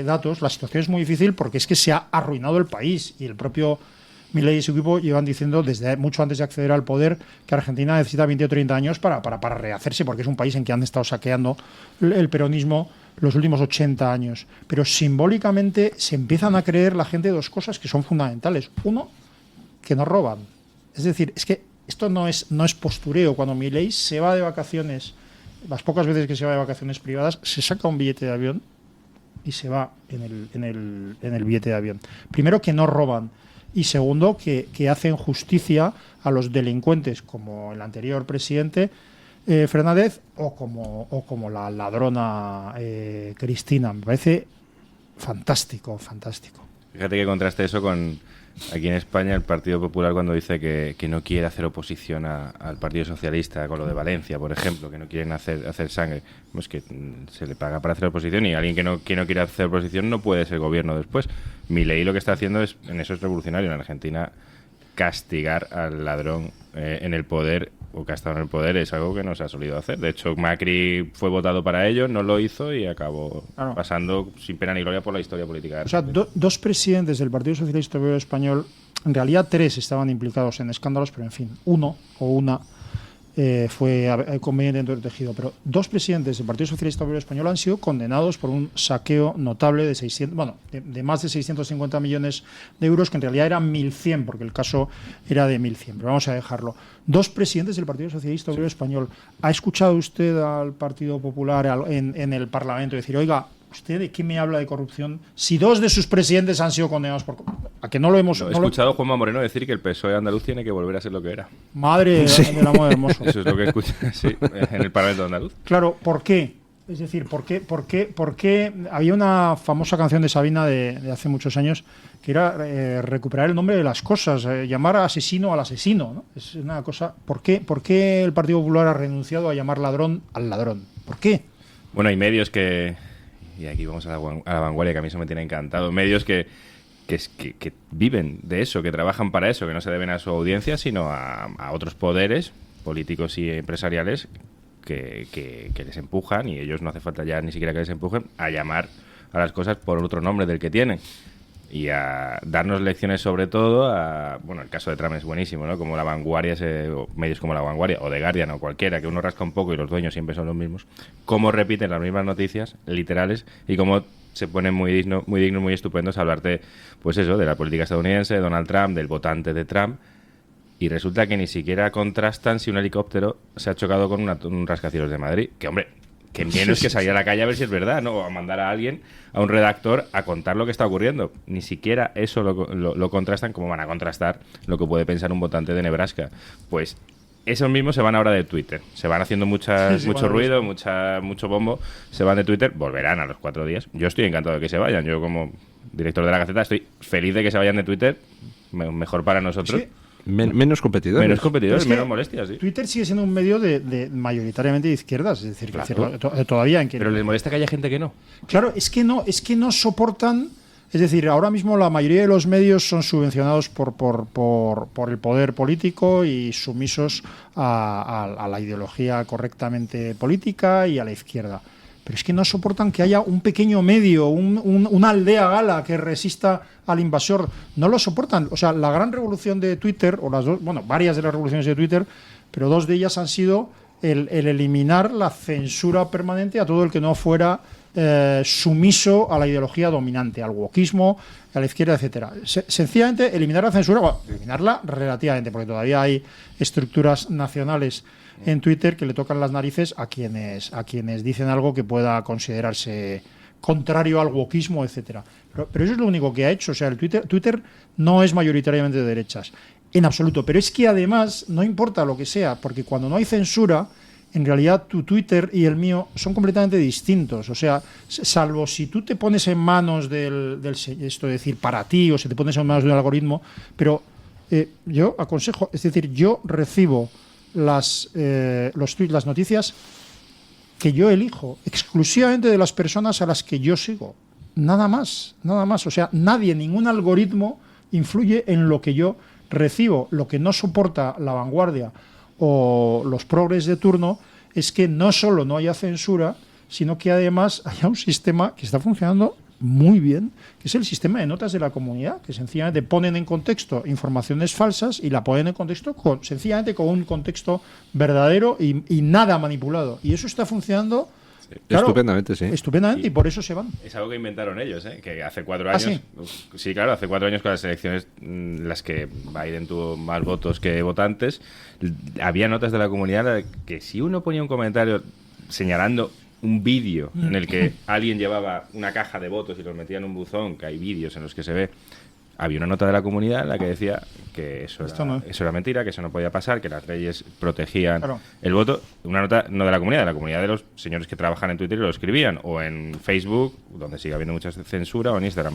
datos, la situación es muy difícil porque es que se ha arruinado el país, y el propio Milei y su equipo llevan diciendo desde mucho antes de acceder al poder que Argentina necesita 20 o 30 años para rehacerse, porque es un país en que han estado saqueando el peronismo los últimos 80 años. Pero simbólicamente se empiezan a creer la gente 2 cosas que son fundamentales. Uno, que no roban. Es decir, es que esto no es postureo. Cuando Milei se va de vacaciones, las pocas veces que se va de vacaciones privadas, se saca un billete de avión y se va en el billete de avión. Primero, que no roban. Y segundo, que hacen justicia a los delincuentes, como el anterior presidente Fernández o como la ladrona Cristina. Me parece fantástico. Fíjate que contraste eso con aquí en España el Partido Popular, cuando dice que no quiere hacer oposición al Partido Socialista, con lo de Valencia, por ejemplo, que no quieren hacer sangre. Pues que se le paga para hacer oposición, y alguien que no quiere hacer oposición no puede ser gobierno después. Milei lo que está haciendo en eso es revolucionario. En Argentina, castigar al ladrón en el poder, o que ha estado en el poder, es algo que no se ha solido hacer. De hecho, Macri fue votado para ello, no lo hizo y acabó pasando sin pena ni gloria por la historia política. O sea, 2 presidentes del Partido Socialista Obrero Español, en realidad 3 estaban implicados en escándalos, pero en fin, uno o una fue convenientemente protegido. Pero 2 presidentes del Partido Socialista Obrero Español han sido condenados por un saqueo notable de más de 650 millones de euros, que en realidad eran 1.100, porque el caso era de 1.100. Pero vamos a dejarlo. 2 presidentes del Partido Socialista Obrero Español. ¿Ha escuchado usted al Partido Popular en el Parlamento decir, oiga, ¿usted de qué me habla de corrupción si 2 de sus presidentes han sido condenados por corrupción? ¿A que no lo hemos...? He escuchado a Juanma Moreno decir que el PSOE andaluz tiene que volver a ser lo que era. Madre del amor hermoso. Eso es lo que escuché, en el Parlamento andaluz. Claro, ¿por qué? Es decir, ¿por qué? Había una famosa canción de Sabina de hace muchos años que era recuperar el nombre de las cosas, llamar asesino al asesino, ¿no? Es una cosa... ¿Por qué el Partido Popular ha renunciado a llamar ladrón al ladrón? ¿Por qué? Bueno, hay medios que... Y aquí vamos a la vanguardia, que a mí eso me tiene encantado. Medios que viven de eso, que trabajan para eso, que no se deben a su audiencia, sino a otros poderes políticos y empresariales que les empujan, y ellos no hace falta ya ni siquiera que les empujen, a llamar a las cosas por otro nombre del que tienen. Y a darnos lecciones sobre todo bueno, el caso de Trump es buenísimo, ¿no? Como La Vanguardia, o medios como La Vanguardia o The Guardian o cualquiera, que uno rasca un poco y los dueños siempre son los mismos, cómo repiten las mismas noticias literales y cómo se ponen muy dignos, muy estupendos a hablarte, pues eso, de la política estadounidense, de Donald Trump, del votante de Trump, y resulta que ni siquiera contrastan si un helicóptero se ha chocado con un rascacielos de Madrid, que hombre, que menos que salir a la calle a ver si es verdad, ¿no? O a mandar a alguien, a un redactor, a contar lo que está ocurriendo. Ni siquiera eso lo contrastan, como van a contrastar lo que puede pensar un votante de Nebraska. Pues esos mismos se van ahora de Twitter. Se van haciendo mucho ruido, mucho bombo. Se van de Twitter, volverán a los 4 días. Yo estoy encantado de que se vayan. Yo, como director de la Gaceta, estoy feliz de que se vayan de Twitter. Mejor para nosotros. Sí. Menos competidores. Menos molestias, sí. Twitter sigue siendo un medio de mayoritariamente de izquierdas, es decir, claro. Todavía en que... Pero les molesta que haya gente que no. Claro, es que no soportan... Es decir, ahora mismo la mayoría de los medios son subvencionados por el poder político y sumisos a la ideología correctamente política y a la izquierda. Pero es que no soportan que haya un pequeño medio, una aldea gala que resista al invasor. No lo soportan. O sea, la gran revolución de Twitter, o varias de las revoluciones de Twitter, pero 2 de ellas han sido el eliminar la censura permanente a todo el que no fuera sumiso a la ideología dominante, al wokismo, a la izquierda, etcétera. Sencillamente eliminar la censura, eliminarla relativamente, porque todavía hay estructuras nacionales en Twitter que le tocan las narices a quienes dicen algo que pueda considerarse contrario al wokismo, etcétera. Pero eso es lo único que ha hecho. O sea, Twitter no es mayoritariamente de derechas, en absoluto. Pero es que además no importa lo que sea, porque cuando no hay censura, en realidad tu Twitter y el mío son completamente distintos. O sea, salvo si tú te pones en manos esto de decir para ti, o si te pones en manos de un algoritmo, pero yo aconsejo, es decir, yo recibo los tweets, las noticias que yo elijo, exclusivamente de las personas a las que yo sigo. Nada más. O sea, ningún algoritmo influye en lo que yo recibo. Lo que no soporta La Vanguardia o los progres de turno es que no solo no haya censura, sino que además haya un sistema que está funcionando muy bien, que es el sistema de notas de la comunidad, que sencillamente ponen en contexto informaciones falsas y la ponen en contexto sencillamente con un contexto verdadero y nada manipulado. Y eso está funcionando claro, estupendamente, sí. Estupendamente, y por eso se van. Es algo que inventaron ellos, que hace 4 años... Sí, claro, hace 4 años con las elecciones las que Biden tuvo más votos que votantes, había notas de la comunidad que si uno ponía un comentario señalando un vídeo en el que alguien llevaba una caja de votos y los metía en un buzón, que hay vídeos en los que se ve, había una nota de la comunidad en la que decía que eso era mentira, que eso no podía pasar, que las leyes protegían el voto. Una nota no de la comunidad de los señores que trabajan en Twitter y lo escribían, o en Facebook, donde sigue habiendo mucha censura, o en Instagram.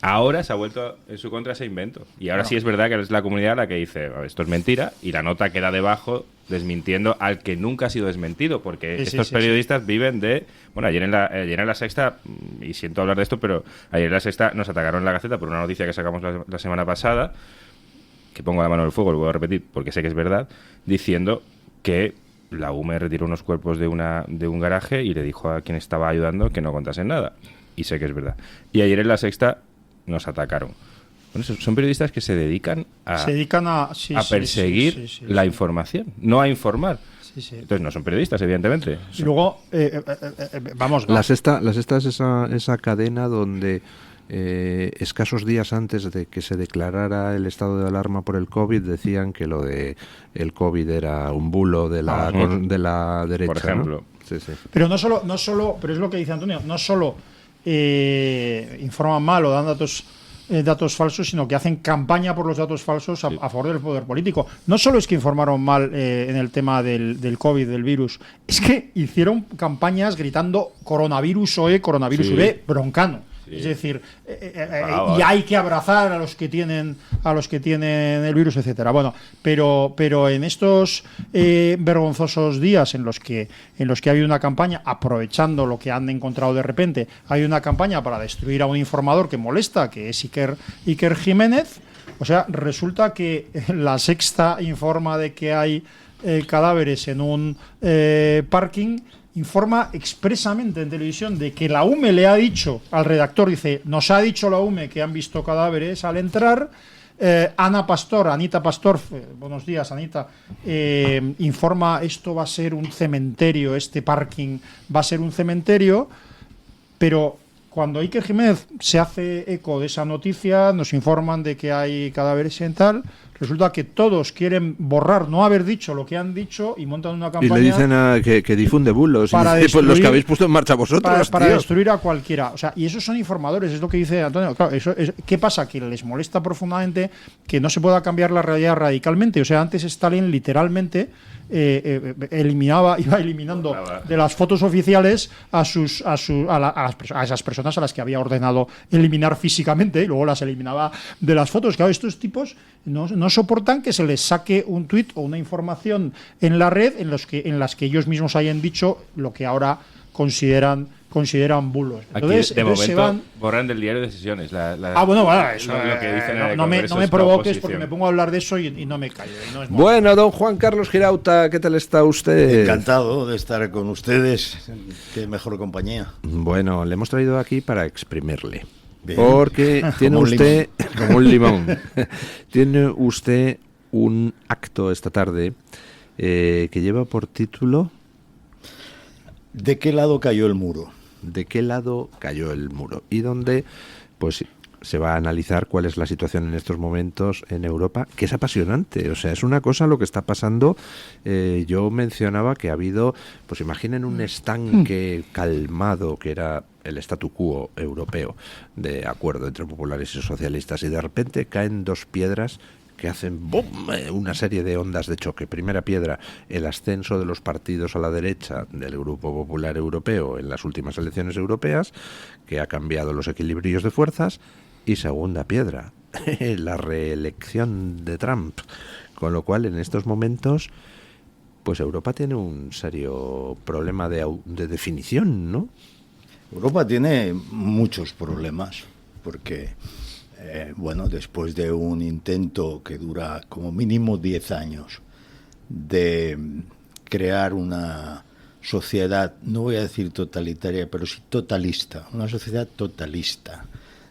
Ahora se ha vuelto en su contra ese invento. Y ahora sí es verdad que es la comunidad la que dice esto es mentira, y la nota queda debajo desmintiendo al que nunca ha sido desmentido, porque estos periodistas viven de... Bueno, ayer en la Sexta, y siento hablar de esto, pero ayer en la Sexta nos atacaron en la Gaceta por una noticia que sacamos la semana pasada, que pongo la mano en el fuego, lo voy a repetir porque sé que es verdad, diciendo que la UME retiró unos cuerpos de un garaje y le dijo a quien estaba ayudando que no contasen nada. Y sé que es verdad. Y ayer en la Sexta nos atacaron. Bueno, son periodistas que se dedican a perseguir la información, no a informar. Entonces no son periodistas, evidentemente. Y luego, vamos... La Sexta es esa cadena donde escasos días antes de que se declarara el estado de alarma por el COVID decían que lo de el COVID era un bulo de la derecha, por ejemplo. ¿no? Sí. Pero no solo, pero es lo que dice Antonio, no solo informan mal o dan datos falsos, sino que hacen campaña por los datos falsos a favor del poder político. No solo es que informaron mal en el tema del COVID, del virus, es que hicieron campañas gritando coronavirus OE, coronavirus UD, broncano. Es decir, y hay que abrazar a los que tienen el virus, etcétera. Bueno, pero en estos vergonzosos días en los que ha habido una campaña, aprovechando lo que han encontrado de repente, hay una campaña para destruir a un informador que molesta, que es Iker Jiménez. O sea, resulta que la Sexta informa de que hay cadáveres en un parking, informa expresamente en televisión de que la UME le ha dicho al redactor, dice, nos ha dicho la UME que han visto cadáveres al entrar. Anita Pastor, buenos días Anita, informa, esto va a ser un cementerio, este parking va a ser un cementerio, pero cuando Iker Jiménez se hace eco de esa noticia, nos informan de que hay cadáveres en tal, resulta que todos quieren borrar, no haber dicho lo que han dicho y montan una campaña. Y le dicen que difunde bulos, para y dice, pues los que habéis puesto en marcha vosotros. Para destruir a cualquiera. O sea, y esos son informadores, es lo que dice Antonio. Claro, ¿qué pasa? Que les molesta profundamente que no se pueda cambiar la realidad radicalmente. O sea, antes Stalin literalmente iba eliminando de las fotos oficiales a esas personas a las que había ordenado eliminar físicamente, y luego las eliminaba de las fotos. Claro, estos tipos no soportan que se les saque un tuit o una información en la red en las que ellos mismos hayan dicho lo que ahora consideran bulos. Entonces, aquí, de momento, se van... borran del diario de sesiones eso, lo que dicen en el no me Congreso es provoques oposición. porque me pongo a hablar de eso y no me callo. No es bueno, don Juan Carlos Girauta, ¿qué tal está usted? Encantado de estar con ustedes. Qué mejor compañía. Bueno, le hemos traído aquí para exprimirle. Bien. Porque tiene Como usted, como un limón, tiene usted un acto esta tarde que lleva por título... ¿De qué lado cayó el muro? ¿De qué lado cayó el muro? Y donde, pues, se va a analizar cuál es la situación en estos momentos en Europa, que es apasionante. O sea, es una cosa lo que está pasando. Yo mencionaba que ha habido, pues imaginen un estanque calmado que era el statu quo europeo de acuerdo entre populares y socialistas, y de repente caen dos piedras que hacen ¡bum!, una serie de ondas de choque. Primera piedra, el ascenso de los partidos a la derecha del Grupo Popular Europeo en las últimas elecciones europeas, que ha cambiado los equilibrios de fuerzas. Y segunda piedra, la reelección de Trump. Con lo cual, en estos momentos, pues Europa tiene un serio problema de definición, ¿no? Europa tiene muchos problemas, porque... después de un intento que dura como mínimo 10 años de crear una sociedad, no voy a decir totalitaria, pero sí totalista, una sociedad totalista,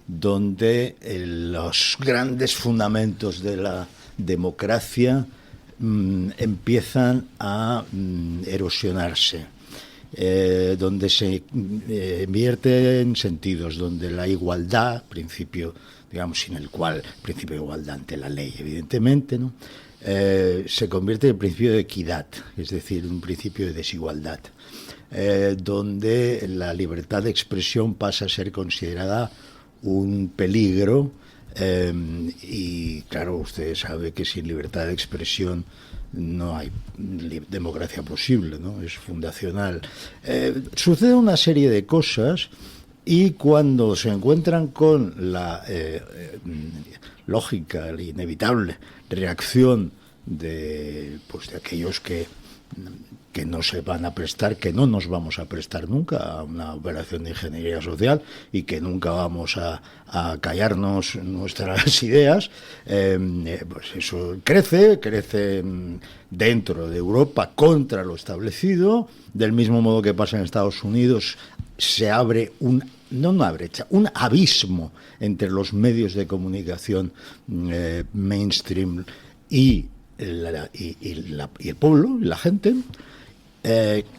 donde los grandes fundamentos de la democracia empiezan a erosionarse, donde se invierte en sentidos, donde la igualdad, principio, digamos, principio de igualdad ante la ley, evidentemente, ¿no? Se convierte en principio de equidad, es decir, un principio de desigualdad, donde la libertad de expresión pasa a ser considerada un peligro, y claro, usted sabe que sin libertad de expresión no hay democracia posible, ¿no? Es fundacional. Sucede una serie de cosas, y cuando se encuentran con la lógica, la inevitable reacción de aquellos que no se van a prestar, que no nos vamos a prestar nunca a una operación de ingeniería social, y que nunca vamos a callarnos nuestras ideas, pues eso crece dentro de Europa contra lo establecido. Del mismo modo que pasa en Estados Unidos, se abre una brecha, un abismo entre los medios de comunicación mainstream y el pueblo, y la gente,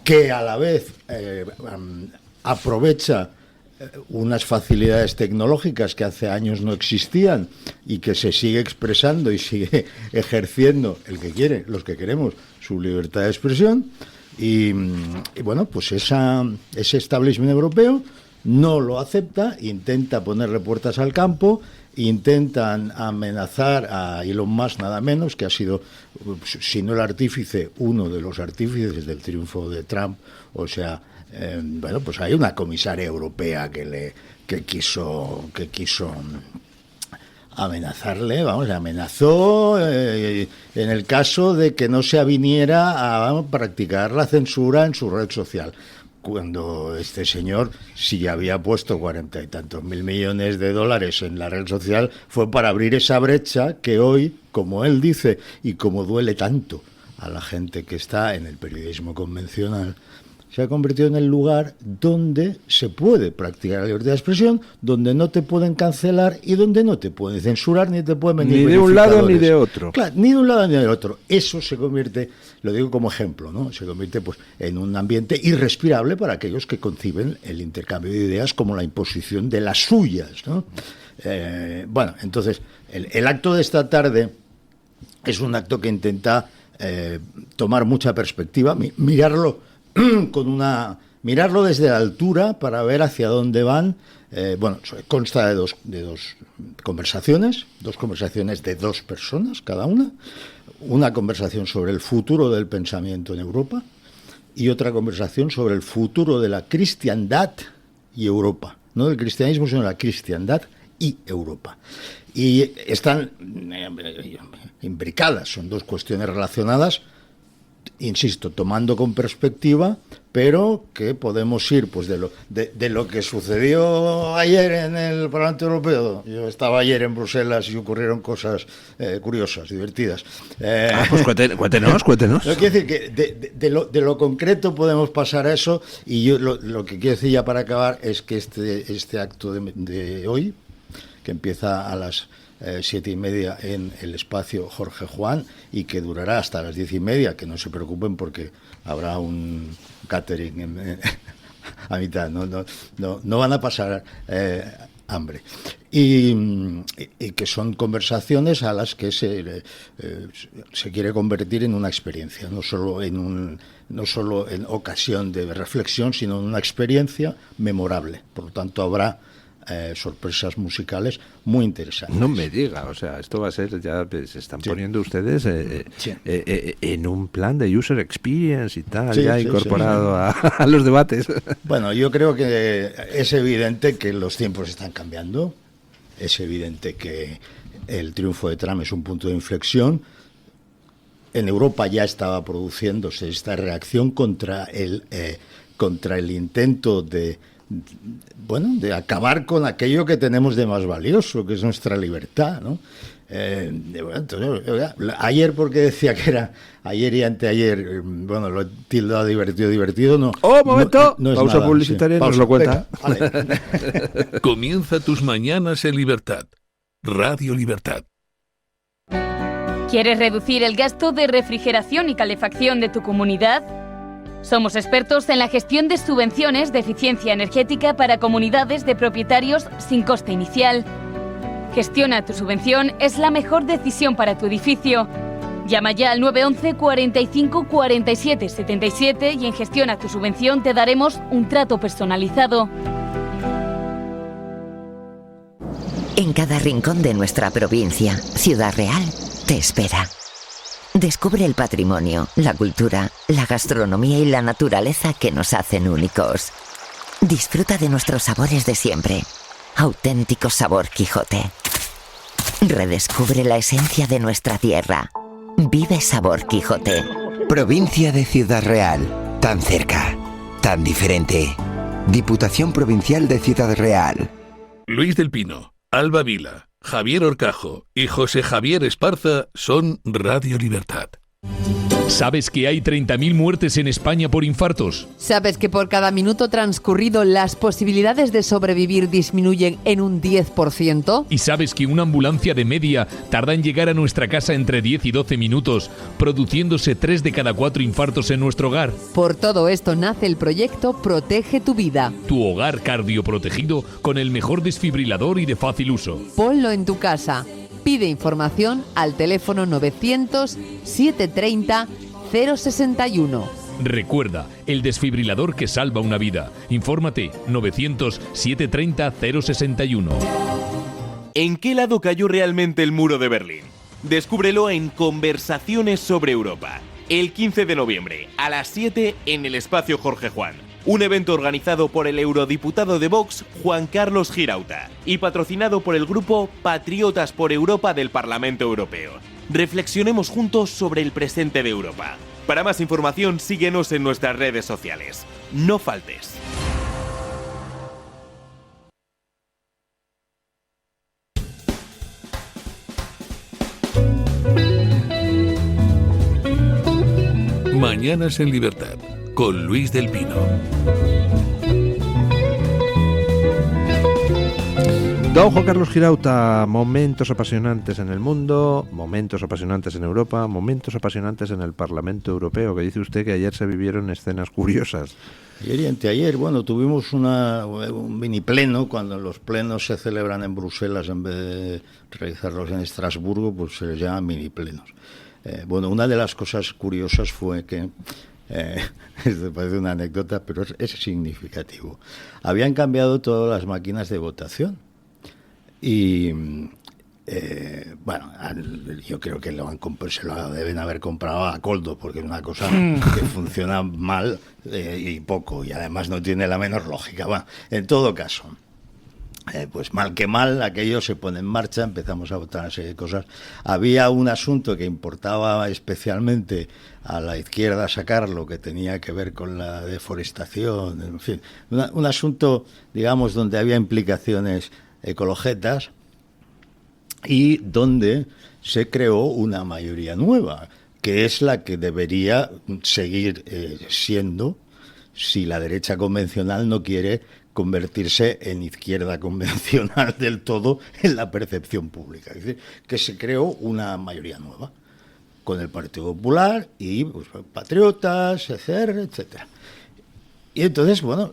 que a la vez aprovecha unas facilidades tecnológicas que hace años no existían y que se sigue expresando y sigue ejerciendo los que queremos, su libertad de expresión. Y bueno, pues ese establishment europeo no lo acepta, intenta ponerle puertas al campo, intentan amenazar a Elon Musk, nada menos, que ha sido, si no el artífice, uno de los artífices del triunfo de Trump. O sea, pues hay una comisaria europea que quiso amenazarle, le amenazó en el caso de que no se aviniera a practicar la censura en su red social, cuando este señor, si había puesto 40 y tantos mil millones de dólares en la red social, fue para abrir esa brecha que hoy, como él dice, y como duele tanto a la gente que está en el periodismo convencional, se ha convertido en el lugar donde se puede practicar la libertad de expresión, donde no te pueden cancelar y donde no te pueden censurar ni te pueden venir ni de un lado ni de otro. Claro, ni de un lado ni del otro. Eso se convierte, lo digo como ejemplo, ¿no? Se convierte pues en un ambiente irrespirable para aquellos que conciben el intercambio de ideas como la imposición de las suyas, ¿no? Bueno, entonces, el acto de esta tarde es un acto que intenta tomar mucha perspectiva, mirarlo mirarlo desde la altura para ver hacia dónde van. Consta de dos conversaciones de dos personas cada una conversación sobre el futuro del pensamiento en Europa y otra conversación sobre el futuro de la cristiandad y Europa, no del cristianismo sino de la cristiandad y Europa. Y están imbricadas, son dos cuestiones relacionadas, insisto, tomando con perspectiva, pero que podemos ir pues de lo que sucedió ayer en el Parlamento Europeo. Yo estaba ayer en Bruselas y ocurrieron cosas curiosas, divertidas. Pues cuéntenos. Quiero decir que de lo concreto podemos pasar a eso, y yo lo que quiero decir ya para acabar es que este acto de hoy, que empieza a las 7:30 en el espacio Jorge Juan y que durará hasta las 10:30, que no se preocupen porque habrá un catering a mitad, no van a pasar hambre, y que son conversaciones a las que se quiere convertir en una experiencia, no solo en ocasión de reflexión, sino en una experiencia memorable. Por lo tanto, habrá sorpresas musicales muy interesantes. No me diga, o sea, esto va a ser, ya se están poniendo ustedes en un plan de user experience y tal, incorporado a los debates. Bueno, yo creo que es evidente que los tiempos están cambiando, es evidente que el triunfo de Trump es un punto de inflexión. En Europa ya estaba produciéndose esta reacción contra el intento de acabar con aquello que tenemos de más valioso, que es nuestra libertad, ¿no? Ayer, porque decía que era ayer y anteayer, lo he tildado divertido, no. ¡Oh, momento! No es pausa nada, publicitaria, sí. nos lo cuenta. Venga, vale. Comienza tus mañanas en libertad. Radio Libertad. ¿Quieres reducir el gasto de refrigeración y calefacción de tu comunidad? Somos expertos en la gestión de subvenciones de eficiencia energética para comunidades de propietarios sin coste inicial. Gestiona tu subvención, es la mejor decisión para tu edificio. Llama ya al 911 45 47 77 y en Gestiona tu subvención te daremos un trato personalizado. En cada rincón de nuestra provincia, Ciudad Real te espera. Descubre el patrimonio, la cultura, la gastronomía y la naturaleza que nos hacen únicos. Disfruta de nuestros sabores de siempre. Auténtico sabor Quijote. Redescubre la esencia de nuestra tierra. Vive Sabor Quijote. Provincia de Ciudad Real. Tan cerca, tan diferente. Diputación Provincial de Ciudad Real. Luis del Pino, Alba Vila, Javier Horcajo y José Javier Esparza son Radio Libertad. ¿Sabes que hay 30.000 muertes en España por infartos? ¿Sabes que por cada minuto transcurrido las posibilidades de sobrevivir disminuyen en un 10%? ¿Y sabes que una ambulancia de media tarda en llegar a nuestra casa entre 10 y 12 minutos, produciéndose 3 de cada 4 infartos en nuestro hogar? Por todo esto nace el proyecto Protege tu Vida. Tu hogar cardioprotegido con el mejor desfibrilador y de fácil uso. Ponlo en tu casa. Pide información al teléfono 900-730-061. Recuerda, el desfibrilador que salva una vida. Infórmate 900-730-061. ¿En qué lado cayó realmente el muro de Berlín? Descúbrelo en Conversaciones sobre Europa. El 15 de noviembre, a las 7 en el espacio Jorge Juan. Un evento organizado por el eurodiputado de Vox, Juan Carlos Girauta, y patrocinado por el grupo Patriotas por Europa del Parlamento Europeo. Reflexionemos juntos sobre el presente de Europa. Para más información, síguenos en nuestras redes sociales. No faltes. Mañanas en Libertad, con Luis del Pino. Don Juan Carlos Girauta, momentos apasionantes en el mundo, momentos apasionantes en Europa, momentos apasionantes en el Parlamento Europeo, que dice usted que ayer se vivieron escenas curiosas. Ayer y anteayer, bueno, tuvimos un mini pleno, cuando los plenos se celebran en Bruselas en vez de realizarlos en Estrasburgo, pues se les llama mini plenos. Bueno, una de las cosas curiosas fue que, esto parece una anécdota, pero es significativo. Habían cambiado todas las máquinas de votación. Y bueno, yo creo que se lo deben haber comprado a Coldo, porque es una cosa que funciona mal y poco, y además no tiene la menor lógica. Bueno, en todo caso, pues mal que mal, aquello se pone en marcha, empezamos a votar una serie de cosas. Había un asunto que importaba especialmente a la izquierda sacarlo, que tenía que ver con la deforestación, en fin, un asunto, digamos, donde había implicaciones ecologetas y donde se creó una mayoría nueva, que es la que debería seguir siendo si la derecha convencional no quiere convertirse en izquierda convencional del todo en la percepción pública. Es decir, que se creó una mayoría nueva con el Partido Popular y pues, Patriotas, ECR, etcétera. Y entonces, bueno,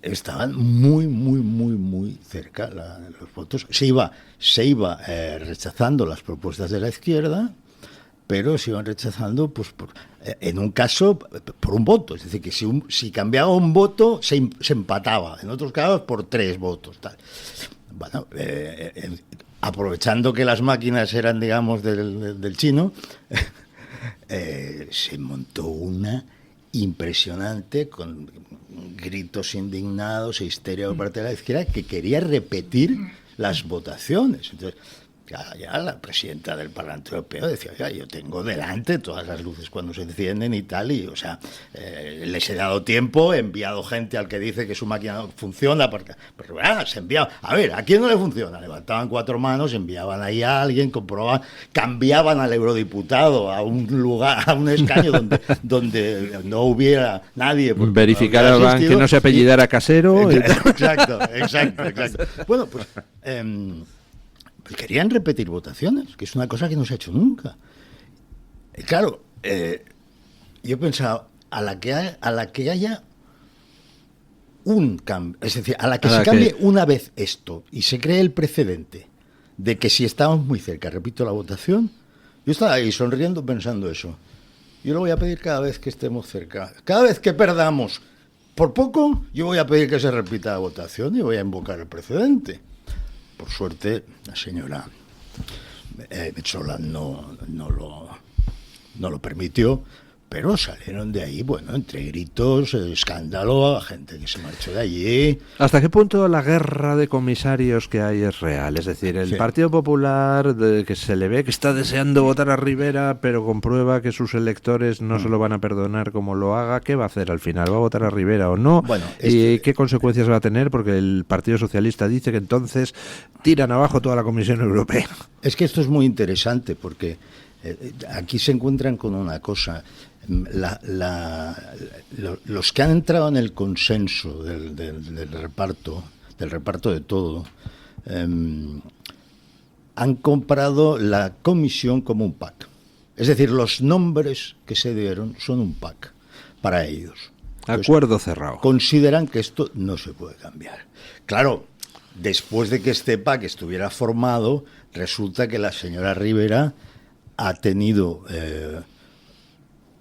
estaban muy cerca los votos. Se iba rechazando las propuestas de la izquierda, pero se iban rechazando, pues, en un caso, por un voto. Es decir, que si cambiaba un voto, se empataba. En otros casos, por 3 votos. Tal. Bueno, aprovechando que las máquinas eran, digamos, del chino, se montó una impresionante, con gritos indignados e histeria por parte de la izquierda, que quería repetir las votaciones. Entonces, ya la presidenta del Parlamento Europeo decía, oiga, yo tengo delante todas las luces cuando se encienden y tal, y, o sea, les he dado tiempo, he enviado gente al que dice que su máquina no funciona, pero se enviaba, a ver, ¿a quién no le funciona? Levantaban 4 manos, enviaban ahí a alguien, comprobaban, cambiaban al eurodiputado a un lugar, a un escaño donde no hubiera nadie. Verificaban que no se apellidara Casero. Exacto. Bueno, pues querían repetir votaciones, que es una cosa que no se ha hecho nunca. Y claro, yo he pensado, a la que haya un cambio, es decir, a la que se cambie una vez esto y se cree el precedente de que si estamos muy cerca, repito la votación, yo estaba ahí sonriendo pensando eso. Yo lo voy a pedir cada vez que estemos cerca. Cada vez que perdamos por poco, yo voy a pedir que se repita la votación y voy a invocar el precedente. Por suerte, la señora Metsola no lo permitió, pero salieron de ahí, bueno, entre gritos, escándalo, gente que se marchó de allí. ¿Hasta qué punto la guerra de comisarios que hay es real? Es decir, el Partido Popular, que se le ve que está deseando votar a Rivera, pero comprueba que sus electores no se lo van a perdonar como lo haga, ¿qué va a hacer al final? ¿Va a votar a Rivera o no? Bueno, ¿Y qué consecuencias va a tener? Porque el Partido Socialista dice que entonces tiran abajo toda la Comisión Europea. Es que esto es muy interesante porque aquí se encuentran con una cosa. Los que han entrado en el consenso del reparto de todo, han comprado la comisión como un pack. Es decir, los nombres que se dieron son un pack para ellos. Acuerdo cerrado. Consideran que esto no se puede cambiar. Claro, después de que este pack estuviera formado, resulta que la señora Rivera ha tenido...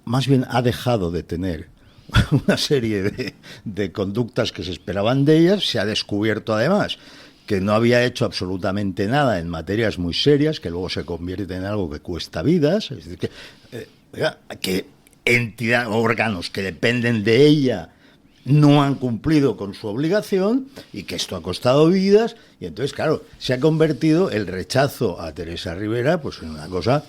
más bien ha dejado de tener una serie de conductas que se esperaban de ellas. Se ha descubierto además que no había hecho absolutamente nada en materias muy serias, que luego se convierte en algo que cuesta vidas. Es decir, que entidades, órganos que dependen de ella no han cumplido con su obligación y que esto ha costado vidas. Y entonces, claro, se ha convertido el rechazo a Teresa Rivera pues en una cosa...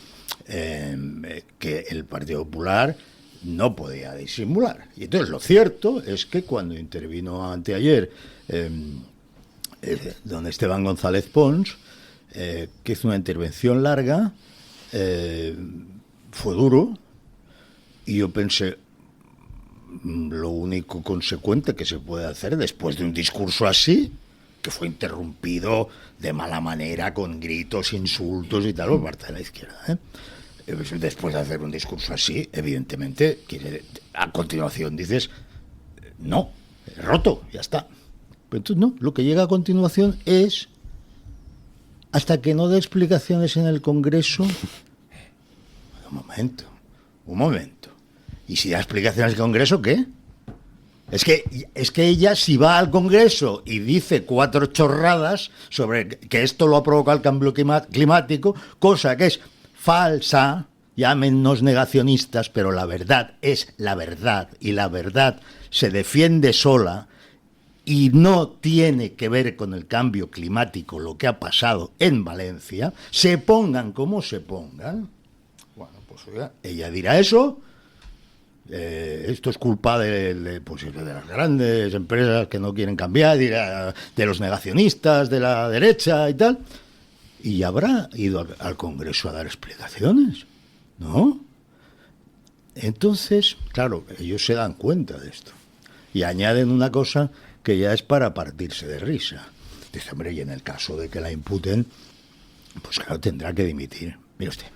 que el Partido Popular no podía disimular. Y entonces lo cierto es que cuando intervino anteayer don Esteban González Pons, que hizo una intervención larga, fue duro, y yo pensé, lo único consecuente que se puede hacer después de un discurso así, que fue interrumpido de mala manera, con gritos, insultos y tal, por parte de la izquierda, después de hacer un discurso así, evidentemente, a continuación dices, no, roto, ya está. Pero entonces no, lo que llega a continuación es, hasta que no dé explicaciones en el Congreso, un momento. ¿Y si da explicaciones en el Congreso, qué? Es que ella, si va al Congreso y dice 4 chorradas sobre que esto lo ha provocado el cambio climático, cosa que es falsa, llámennos negacionistas, pero la verdad es la verdad, y la verdad se defiende sola, y no tiene que ver con el cambio climático lo que ha pasado en Valencia, se pongan como se pongan, bueno, pues oiga, ella dirá eso. Esto es culpa de las grandes empresas que no quieren cambiar, de los negacionistas de la derecha y tal, y habrá ido al Congreso a dar explicaciones, ¿no? Entonces, claro, ellos se dan cuenta de esto y añaden una cosa que ya es para partirse de risa. Dice, hombre, y en el caso de que la imputen, pues claro, tendrá que dimitir. Mire usted,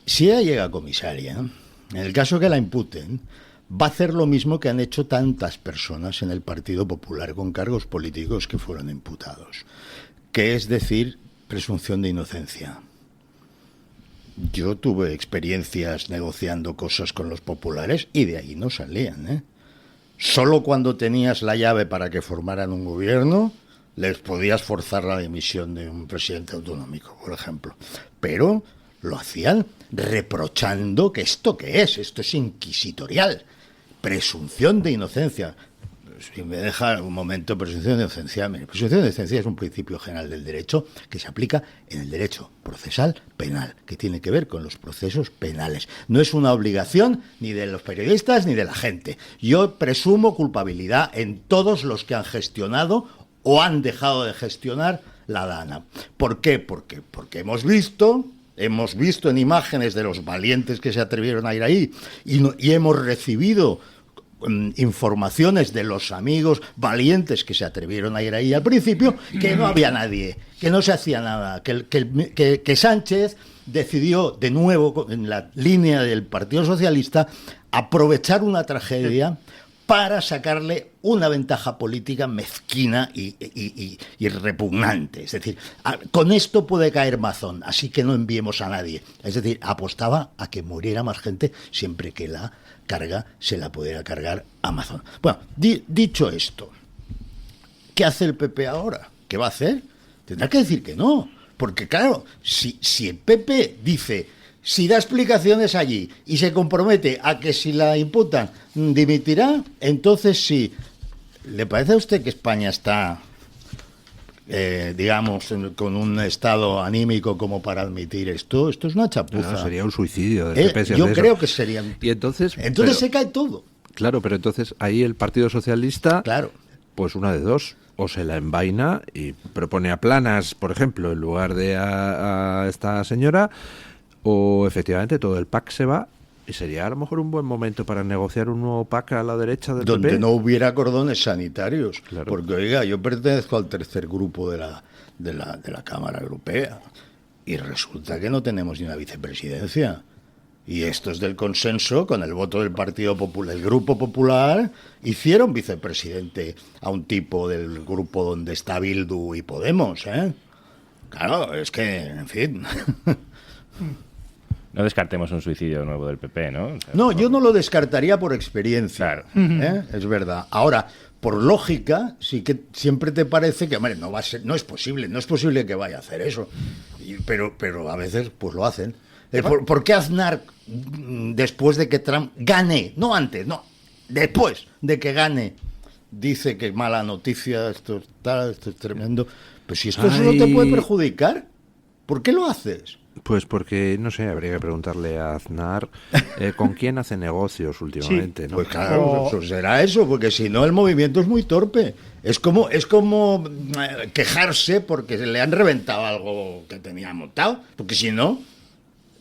si ella llega a comisaria, en el caso que la imputen, va a hacer lo mismo que han hecho tantas personas en el Partido Popular con cargos políticos que fueron imputados, que es decir, presunción de inocencia. Yo tuve experiencias negociando cosas con los populares y de ahí no salían, ¿eh? Solo cuando tenías la llave para que formaran un gobierno, les podías forzar la dimisión de un presidente autonómico, por ejemplo. Pero lo hacían reprochando que esto es inquisitorial, presunción de inocencia. Si me deja un momento, presunción de inocencia. Mire, presunción de inocencia es un principio general del derecho que se aplica en el derecho procesal penal, que tiene que ver con los procesos penales. No es una obligación ni de los periodistas ni de la gente. Yo presumo culpabilidad en todos los que han gestionado o han dejado de gestionar la DANA. ¿Por qué? Porque hemos visto en imágenes de los valientes que se atrevieron a ir ahí y hemos recibido informaciones de los amigos valientes que se atrevieron a ir ahí al principio, que no había nadie, que no se hacía nada, que Sánchez decidió de nuevo, en la línea del Partido Socialista, aprovechar una tragedia para sacarle una ventaja política mezquina y repugnante. Es decir, con esto puede caer Mazón, así que no enviemos a nadie. Es decir, apostaba a que muriera más gente siempre que la carga se la pudiera cargar Amazon. Bueno, dicho esto, ¿qué hace el PP ahora? ¿Qué va a hacer? Tendrá que decir que no, porque claro, si el PP dice, si da explicaciones allí y se compromete a que si la imputan dimitirá, entonces sí. ¿Le parece a usted que España está, digamos, con un estado anímico como para admitir esto? Esto es una chapuza. No, sería un suicidio del PP. Yo creo que sería. Y entonces se cae todo. Claro, pero entonces ahí el Partido Socialista, claro, pues una de dos, o se la envaina y propone a Planas, por ejemplo, en lugar de a esta señora, o efectivamente todo el PAC se va. Y sería a lo mejor un buen momento para negociar un nuevo PAC a la derecha del donde PP. No hubiera cordones sanitarios. Claro. Porque, oiga, yo pertenezco al tercer grupo de la Cámara Europea y resulta que no tenemos ni una vicepresidencia. Y estos del consenso, con el voto del Partido Popular, el Grupo Popular, hicieron vicepresidente a un tipo del grupo donde está Bildu y Podemos, ¿eh? Claro, es que, en fin... No descartemos un suicidio nuevo del PP, ¿no? O sea, no, yo no lo descartaría por experiencia. Claro. Es verdad. Ahora, por lógica, sí que siempre te parece que, hombre, no es posible que vaya a hacer eso. Pero a veces, pues lo hacen. ¿Por qué Aznar, después de que Trump gane, no antes, no, después de que gane, dice que mala noticia, esto es tremendo? Pues si esto solo te puede perjudicar, ¿por qué lo haces? Pues porque, no sé, habría que preguntarle a Aznar con quién hace negocios últimamente, sí, ¿no? Pues claro, eso será eso, porque si no el movimiento es muy torpe. Es como quejarse porque le han reventado algo que tenía montado, porque si no,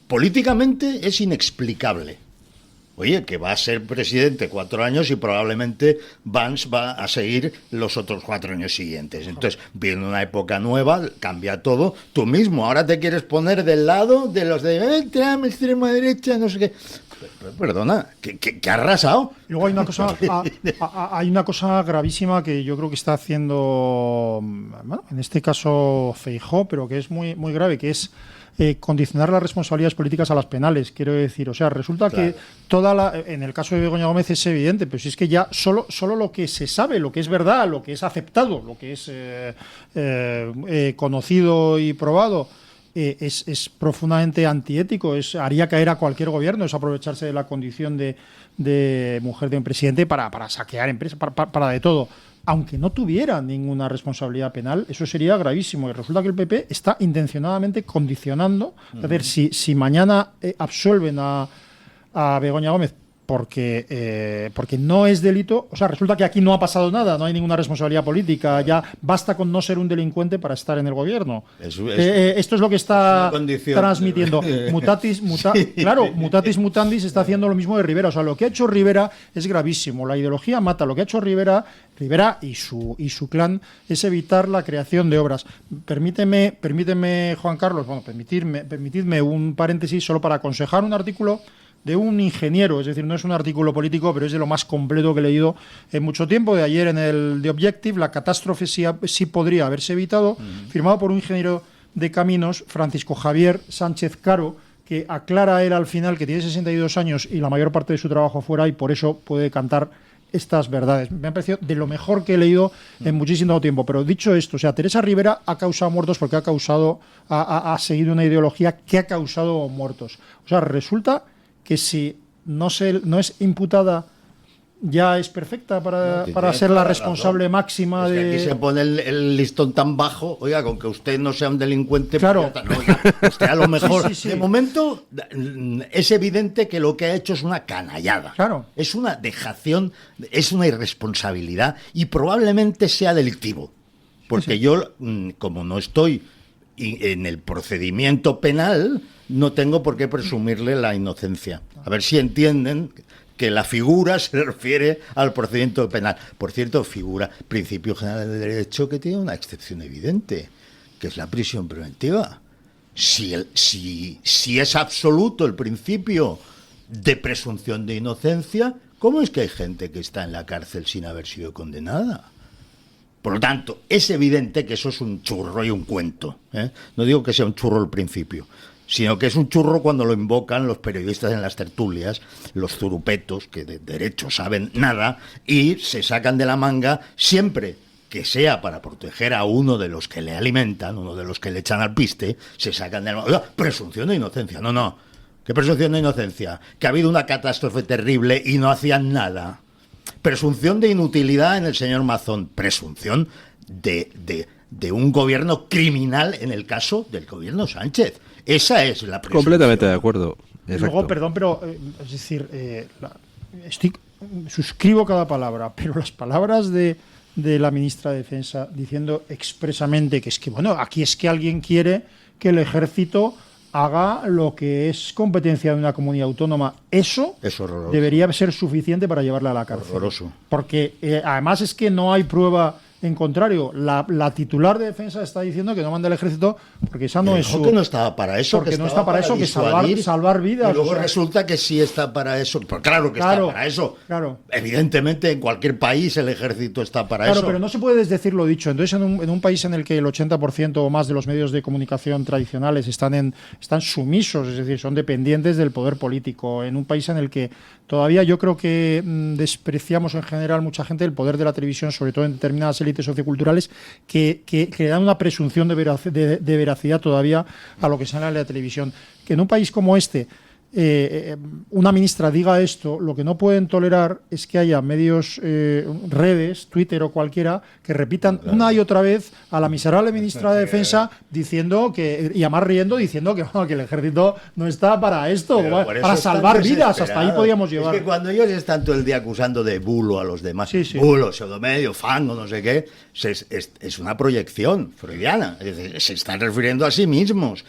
políticamente es inexplicable. Oye, que va a ser presidente 4 años y probablemente Vance va a seguir los otros 4 años siguientes. Entonces, viene una época nueva, cambia todo. Tú mismo ahora te quieres poner del lado de los de Trump, extrema derecha, no sé qué. Perdona, ¿qué ha arrasado? Y luego hay una cosa gravísima que yo creo que está haciendo, bueno, en este caso Feijóo, pero que es muy, muy grave, que es condicionar las responsabilidades políticas a las penales, quiero decir. O sea, resulta que en el caso de Begoña Gómez es evidente, pero si es que ya solo lo que se sabe, lo que es verdad, lo que es aceptado, lo que es conocido y probado, es profundamente antiético, haría caer a cualquier gobierno, es aprovecharse de la condición de mujer de un presidente para saquear empresas, para de todo. Aunque no tuviera ninguna responsabilidad penal, eso sería gravísimo. Y resulta que el PP está intencionadamente condicionando. Es decir, si mañana absuelven a Begoña Gómez porque no es delito, o sea, resulta que aquí no ha pasado nada, no hay ninguna responsabilidad política, ya basta con no ser un delincuente para estar en el gobierno. Esto es lo que está transmitiendo. Mutatis mutandis está haciendo lo mismo de Rivera. O sea, lo que ha hecho Rivera es gravísimo. La ideología mata. Lo que ha hecho Rivera y su clan es evitar la creación de obras. Permíteme, Juan Carlos, permitidme un paréntesis solo para aconsejar un artículo de un ingeniero, es decir, no es un artículo político, pero es de lo más completo que he leído en mucho tiempo, de ayer en el The Objective, la catástrofe sí podría haberse evitado, firmado por un ingeniero de caminos, Francisco Javier Sánchez Caro, que aclara él al final que tiene 62 años y la mayor parte de su trabajo fuera y por eso puede cantar estas verdades. Me ha parecido de lo mejor que he leído en muchísimo tiempo. Pero dicho esto, o sea, Teresa Rivera ha causado muertos porque ha seguido una ideología que ha causado muertos. O sea, resulta que si no es imputada ya es perfecta para ser la responsable máxima de... Que aquí se pone el listón tan bajo, oiga, con que usted no sea un delincuente, claro. Usted a lo mejor... Sí. De momento es evidente que lo que ha hecho es una canallada. Claro. Es una dejación, es una irresponsabilidad y probablemente sea delictivo. Porque yo, como no estoy en el procedimiento penal, no tengo por qué presumirle la inocencia. A ver si entienden que la figura se refiere al procedimiento penal. Por cierto, principio general de derecho que tiene una excepción evidente, que es la prisión preventiva. Si es absoluto el principio de presunción de inocencia, ¿cómo es que hay gente que está en la cárcel sin haber sido condenada? Por lo tanto, es evidente que eso es un churro y un cuento, ¿eh? No digo que sea un churro al principio, sino que es un churro cuando lo invocan los periodistas en las tertulias, los zurupetos, que de derecho saben nada, y se sacan de la manga siempre que sea para proteger a uno de los que le alimentan, uno de los que le echan al piste, se sacan de la manga. Presunción de inocencia, no. ¿Qué presunción de inocencia? Que ha habido una catástrofe terrible y no hacían nada. Presunción de inutilidad en el señor Mazón. Presunción de un gobierno criminal en el caso del gobierno Sánchez. Esa es la presunción. Completamente de acuerdo. Exacto. Luego, perdón, pero es decir, suscribo cada palabra, pero las palabras de la ministra de Defensa diciendo expresamente que es que, bueno, aquí es que alguien quiere que el ejército haga lo que es competencia de una comunidad autónoma. Eso debería ser suficiente para llevarla a la cárcel. Horroroso. Porque además es que no hay prueba en contrario. La titular de Defensa está diciendo que no manda el ejército porque esa no es su... que no estaba para eso. Porque no está para eso, que salvar vidas. Y luego resulta que sí está para eso. Pues claro que está para eso. Claro. Evidentemente, en cualquier país el ejército está para eso. Claro, pero no se puede desdecir lo dicho. Entonces, en un país en el que el 80% o más de los medios de comunicación tradicionales están sumisos, es decir, son dependientes del poder político, en un país en el que todavía yo creo que despreciamos en general mucha gente el poder de la televisión, sobre todo en determinadas élites socioculturales, que dan una presunción de veracidad todavía a lo que sale en la televisión. Que en un país como este una ministra diga esto, lo que no pueden tolerar es que haya medios, redes, Twitter o cualquiera, que repitan una y otra vez a la miserable ministra de Defensa diciendo que, y además riendo, diciendo que el ejército no está para esto, para salvar vidas. Hasta ahí podíamos llevar. Es que cuando ellos están todo el día acusando de bulo a los demás, bulo, pseudomedio, fango, no sé qué, es una proyección freudiana, es decir, se están refiriendo a sí mismos.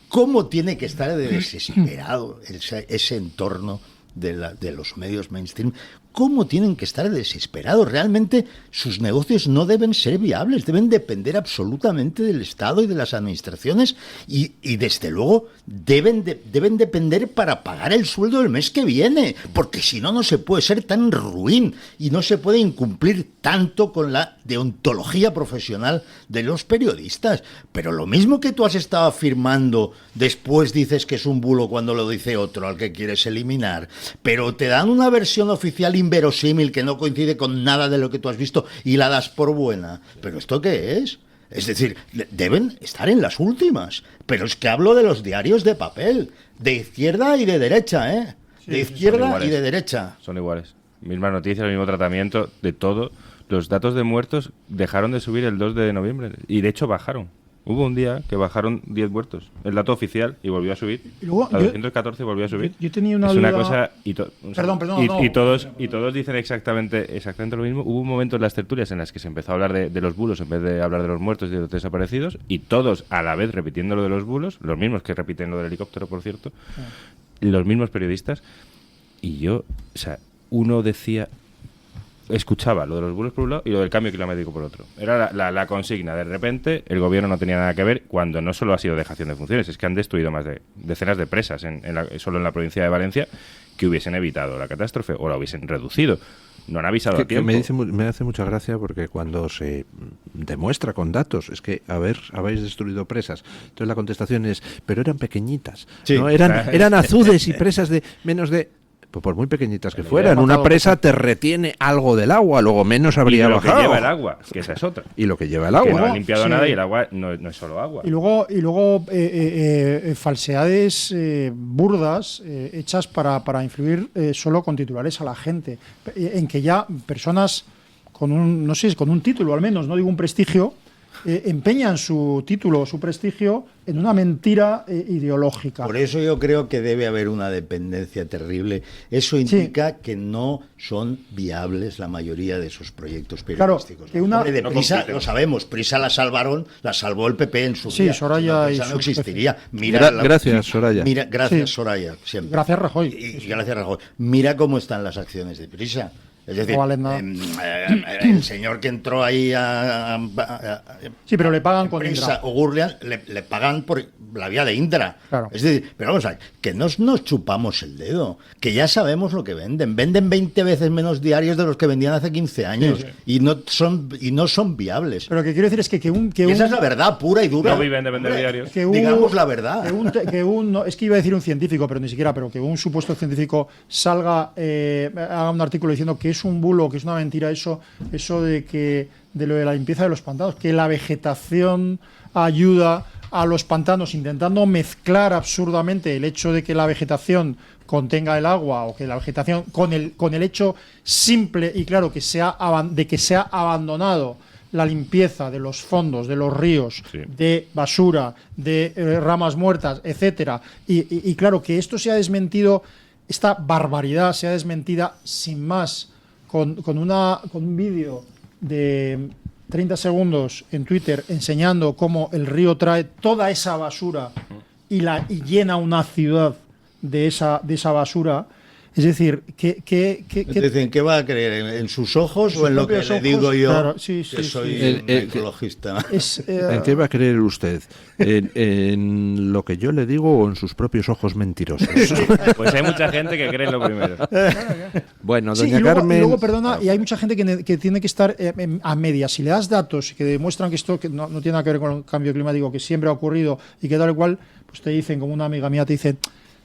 ¿Cómo tiene que estar de desesperado ese entorno de los medios mainstream, cómo tienen que estar desesperados. Realmente sus negocios no deben ser viables, deben depender absolutamente del Estado y de las administraciones y desde luego deben depender para pagar el sueldo del mes que viene, porque si no, no se puede ser tan ruin y no se puede incumplir tanto con la deontología profesional de los periodistas. Pero lo mismo que tú has estado afirmando, después dices que es un bulo cuando lo dice otro al que quieres eliminar, pero te dan una versión oficial inverosímil que no coincide con nada de lo que tú has visto y la das por buena. ¿Pero esto qué es? Es decir, deben estar en las últimas. Pero es que hablo de los diarios de papel, de izquierda y de derecha, ¿eh? Sí, de izquierda y de derecha. Son iguales. Misma noticia, el mismo tratamiento de todo. Los datos de muertos dejaron de subir el 2 de noviembre y de hecho bajaron. Hubo un día que bajaron 10 muertos, el dato oficial, y volvió a subir. Y luego, a 214 volvió a subir. Yo tenía una es duda... una cosa... Y todos dicen exactamente lo mismo. Hubo un momento en las tertulias en las que se empezó a hablar de los bulos en vez de hablar de los muertos y de los desaparecidos, y todos a la vez repitiendo lo de los bulos, los mismos que repiten lo del helicóptero, por cierto, los mismos periodistas. Y yo, uno decía... escuchaba lo de los bulos por un lado y lo del cambio climático por otro. Era la consigna. De repente, el gobierno no tenía nada que ver, cuando no solo ha sido dejación de funciones, es que han destruido más de decenas de presas solo en la provincia de Valencia, que hubiesen evitado la catástrofe o la hubiesen reducido. No han avisado a tiempo. Me hace mucha gracia porque cuando se demuestra con datos, es que, habéis destruido presas. Entonces la contestación es, pero eran pequeñitas. Sí. ¿No? Eran azudes y presas de menos de... Pues por muy pequeñitas que fueran, una presa te retiene algo del agua, luego menos habría bajado. Y lo que lleva el agua, que esa es otra. Y lo que lleva el agua. Que no han limpiado nada y el agua no es solo agua. Y luego falsedades burdas hechas para influir solo con titulares a la gente. En que ya personas con un título al menos, no digo un prestigio, empeñan su título, su prestigio en una mentira ideológica. Por eso yo creo que debe haber una dependencia terrible. Eso indica que no son viables la mayoría de esos proyectos periodísticos. Claro, de Prisa lo sabemos, Prisa la salvó el PP en su día. Soraya Prisa no existiría. Gracias, Soraya. Gracias, Soraya, siempre. Gracias, Rajoy. Y gracias, Rajoy. Mira cómo están las acciones de Prisa. Es decir, el señor que entró ahí sí, pero le pagan con Indra. O Gurlian, le pagan por la vía de Indra. Claro. Es decir, pero vamos a ver, que no nos chupamos el dedo, que ya sabemos lo que venden. Venden 20 veces menos diarios de los que vendían hace 15 años. Sí. Y no son viables. Pero lo que quiero decir es que esa es la verdad pura y dura. No viven de vender diarios. Digamos la verdad. Es que iba a decir un científico, pero ni siquiera, pero que un supuesto científico salga, haga un artículo diciendo que es un bulo, que es una mentira eso de lo de la limpieza de los pantanos, que la vegetación ayuda a los pantanos, intentando mezclar absurdamente el hecho de que la vegetación contenga el agua, o que la vegetación con el hecho simple y claro que se ha abandonado la limpieza de los fondos, de los ríos, sí, de basura, de ramas muertas, etcétera, y claro que esto se ha desmentido, esta barbaridad se ha desmentida sin más con un vídeo de 30 segundos en Twitter enseñando cómo el río trae toda esa basura y llena una ciudad de esa basura. Es decir, ¿en qué va a creer? ¿En sus ojos o en lo que le digo yo? Claro, que soy un ecologista. ¿En qué va a creer usted? ¿En lo que yo le digo o en sus propios ojos mentirosos? Pues hay mucha gente que cree en lo primero. Bueno, doña Carmen... Y luego, perdona, y hay mucha gente que tiene que estar a medias. Si le das datos que demuestran que esto que no tiene nada que ver con el cambio climático, que siempre ha ocurrido y que tal cual, pues te dicen, como una amiga mía te dice...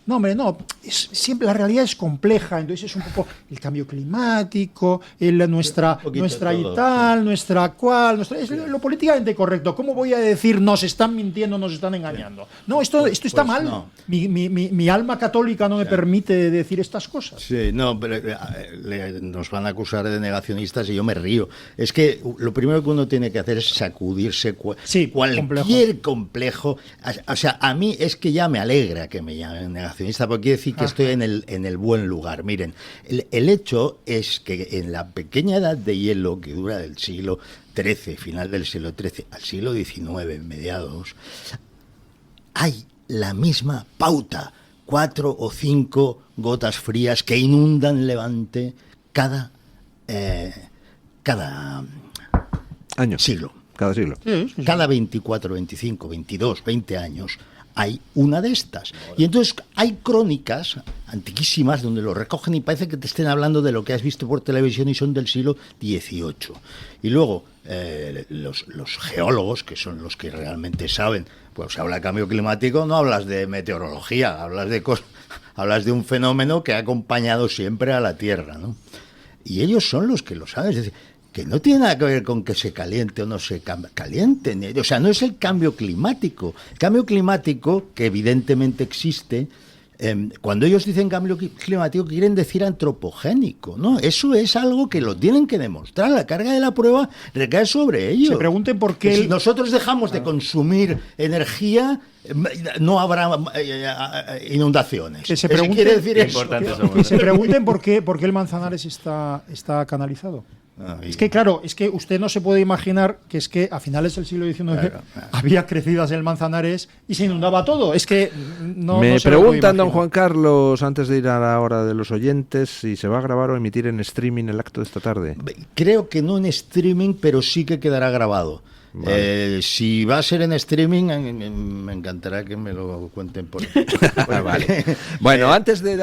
No, hombre, no, siempre la realidad es compleja, entonces es un poco el cambio climático, nuestra y tal, nuestra cual, es lo políticamente correcto. ¿Cómo voy a decir nos están mintiendo, nos están engañando? No, esto está mal. No. Mi alma católica no me permite decir estas cosas. Sí, no, pero nos van a acusar de negacionistas y yo me río. Es que lo primero que uno tiene que hacer es sacudirse cualquier complejo. O sea, a mí es que ya me alegra que me llamen negacionista, porque quiere decir que estoy en el buen lugar. Miren, el hecho es que en la pequeña edad de hielo que dura del siglo XIII, final del siglo XIII, al siglo XIX, mediados, hay la misma pauta 4 o 5 gotas frías que inundan Levante cada año. Siglo. Cada siglo. Cada 24, 25, 22, 20 años hay una de estas. Y entonces hay crónicas antiquísimas donde lo recogen y parece que te estén hablando de lo que has visto por televisión y son del siglo XVIII. Y luego los geólogos, que son los que realmente saben, pues se habla de cambio climático, no hablas de meteorología, hablas de un fenómeno que ha acompañado siempre a la Tierra, ¿no? Y ellos son los que lo saben, es decir, que no tiene nada que ver con que se caliente o no se caliente. O sea, no es el cambio climático. El cambio climático, que evidentemente existe, cuando ellos dicen cambio climático, quieren decir antropogénico, ¿no? Eso es algo que lo tienen que demostrar. La carga de la prueba recae sobre ellos. Se pregunten por qué... Si nosotros dejamos de consumir energía, no habrá inundaciones. Que se pregunten, quiere decir eso. Que se pregunten por qué el Manzanares está canalizado. Es que claro, es que usted no se puede imaginar que es que a finales del siglo XIX había crecidas en el Manzanares y se inundaba todo. Es que no me se lo puede preguntan, don imaginar. Juan Carlos, antes de ir a la hora de los oyentes, si se va a grabar o emitir en streaming el acto de esta tarde. Creo que no en streaming, pero sí que quedará grabado. Vale. Si va a ser en streaming, me encantará que me lo cuenten por vale. Bueno, antes de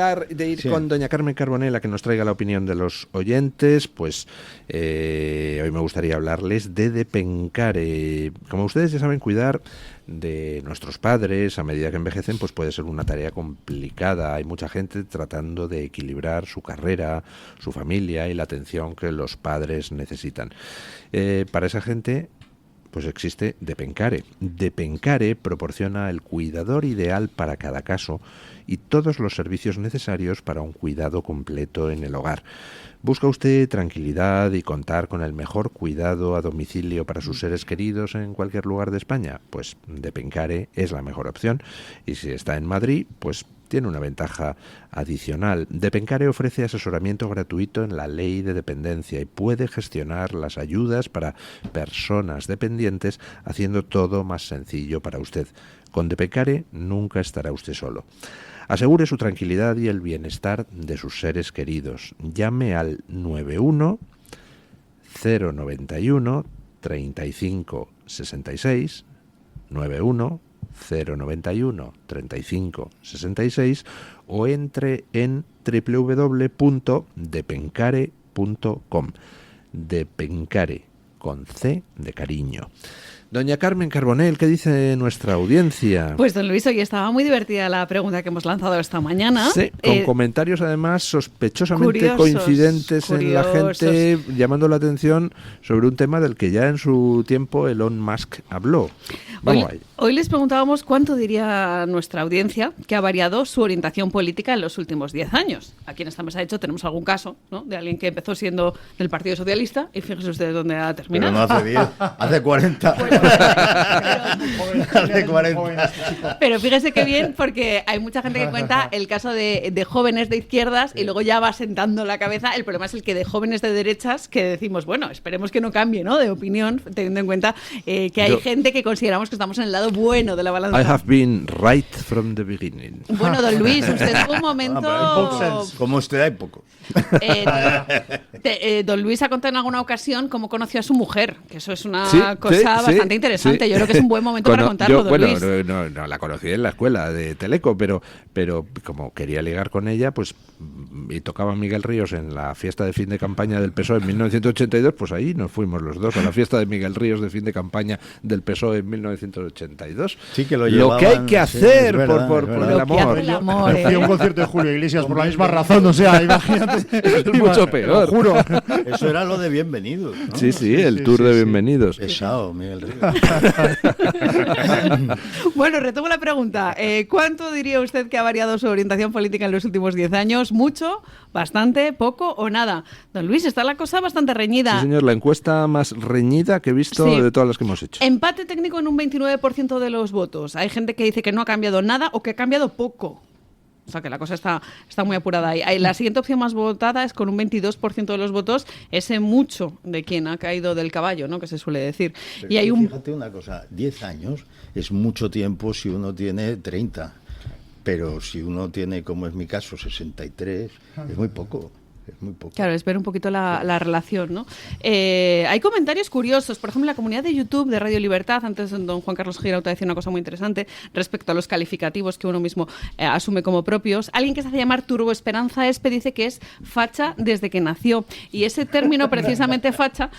ir con doña Carmen Carbonell a que nos traiga la opinión de los oyentes, pues hoy me gustaría hablarles de Depencare. Como ustedes ya saben, cuidar de nuestros padres a medida que envejecen pues puede ser una tarea complicada. Hay mucha gente tratando de equilibrar su carrera, su familia y la atención que los padres necesitan. Para esa gente pues existe Depencare. Depencare proporciona el cuidador ideal para cada caso y todos los servicios necesarios para un cuidado completo en el hogar. ¿Busca usted tranquilidad y contar con el mejor cuidado a domicilio para sus seres queridos en cualquier lugar de España? Pues Depencare es la mejor opción. Y si está en Madrid, pues tiene una ventaja adicional. Depencare ofrece asesoramiento gratuito en la ley de dependencia y puede gestionar las ayudas para personas dependientes, haciendo todo más sencillo para usted. Con Depencare nunca estará usted solo. Asegure su tranquilidad y el bienestar de sus seres queridos. Llame al 91 091 35 66 91 091 35 66 o entre en www.depencare.com. Depencare con C de cariño. Doña Carmen Carbonell, ¿qué dice nuestra audiencia? Pues don Luis, hoy estaba muy divertida la pregunta que hemos lanzado esta mañana. Sí, con comentarios además sospechosamente curiosos, coincidentes en la gente, llamando la atención sobre un tema del que ya en su tiempo Elon Musk habló. Vamos ahí. Hoy les preguntábamos cuánto diría nuestra audiencia que ha variado su orientación política en los últimos 10 años. Aquí en esta mesa, de hecho, tenemos algún caso, ¿no?, de alguien que empezó siendo del Partido Socialista y fíjense ustedes dónde ha terminado. Pero no hace 10, hace 40. Hace 40. Pero fíjese qué bien, porque hay mucha gente que cuenta el caso de jóvenes de izquierdas y luego ya va sentando la cabeza. El problema es el que de jóvenes de derechas, que decimos, bueno, esperemos que no cambie, ¿no?, de opinión, teniendo en cuenta que hay gente que consideramos que estamos en el lado bueno de la balanza. I have been right from the beginning. Bueno, don Luis, usted tuvo un momento... Como usted hay poco. Don Luis ha contado en alguna ocasión cómo conoció a su mujer, que eso es una Sí, cosa bastante interesante. Yo creo que es un buen momento para contarlo, don Luis. No, la conocí en la escuela de Teleco, pero como quería ligar con ella, pues y tocaba Miguel Ríos en la fiesta de fin de campaña del PSOE en 1982, pues ahí nos fuimos los dos a la fiesta de Miguel Ríos de fin de campaña del PSOE en 1982. Sí, que lo que hay que hacer por el amor. Fui a un concierto de Julio Iglesias por la misma razón, o sea, imagínate. Es mucho peor. Lo juro. Eso era lo de Bienvenidos, ¿no? Sí, el tour de Bienvenidos. Pesado, Miguel Ríos. Bueno, retomo la pregunta. ¿Cuánto diría usted que ha variado su orientación política en los últimos 10 años? ¿Mucho? ¿Bastante? ¿Poco? ¿O nada? Don Luis, está la cosa bastante reñida. Sí, señor, la encuesta más reñida que he visto de todas las que hemos hecho. Empate técnico en un 29% de los votos. Hay gente que dice que no ha cambiado nada o que ha cambiado poco. O sea, que la cosa está muy apurada ahí. La siguiente opción más votada es con un 22% de los votos, ese mucho de quien ha caído del caballo, ¿no?, que se suele decir. Pero y hay fíjate una cosa, 10 años es mucho tiempo si uno tiene 30. pero si uno tiene, como es mi caso, 63, es muy poco. Es muy poco. Claro, es ver un poquito la relación, ¿no? Hay comentarios curiosos. Por ejemplo, en la comunidad de YouTube de Radio Libertad, antes don Juan Carlos Girauta decía una cosa muy interesante respecto a los calificativos que uno mismo asume como propios. Alguien que se hace llamar Turbo Esperanza Espe dice que es facha desde que nació. Y ese término, precisamente facha,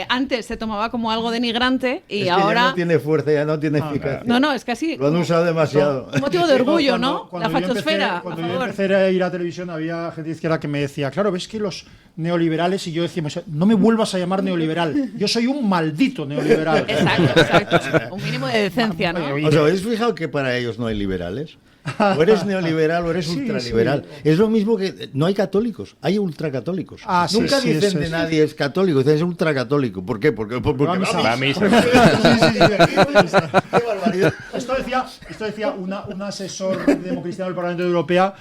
antes se tomaba como algo denigrante y ahora... Ya no tiene fuerza, ya no tiene eficacia. No, es casi... Lo han usado demasiado. Un motivo de orgullo, ¿no? Cuando La fachosfera. Cuando yo empecé a ir a televisión había gente de izquierda que me decía, claro, ves que los neoliberales, y yo decíamos, no me vuelvas a llamar neoliberal, yo soy un maldito neoliberal. Exacto. Un mínimo de decencia, ¿no? ¿Os habéis fijado que para ellos no hay liberales? O eres neoliberal o eres ultraliberal. Sí. Es lo mismo que no hay católicos, hay ultracatólicos. Nunca dicen de nadie es católico, dicen es ultracatólico. ¿Por qué? Porque va a misa. Qué barbaridad. Esto decía un asesor democristiano del Parlamento Europeo,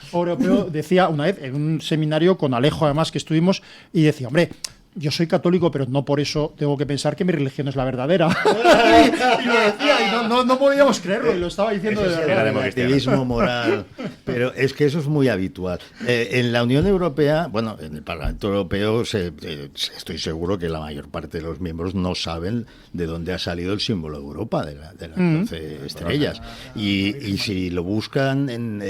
decía una vez en un seminario con Alejo, además, que estuvimos, y decía, hombre, yo soy católico, pero no por eso tengo que pensar que mi religión es la verdadera. Y lo decía, y no podíamos creerlo, y lo estaba diciendo de verdad. El activismo moral. Pero es que eso es muy habitual. En la Unión Europea, bueno, en el Parlamento Europeo, estoy seguro que la mayor parte de los miembros no saben de dónde ha salido el símbolo de Europa, de las 12 estrellas. Y si lo buscan,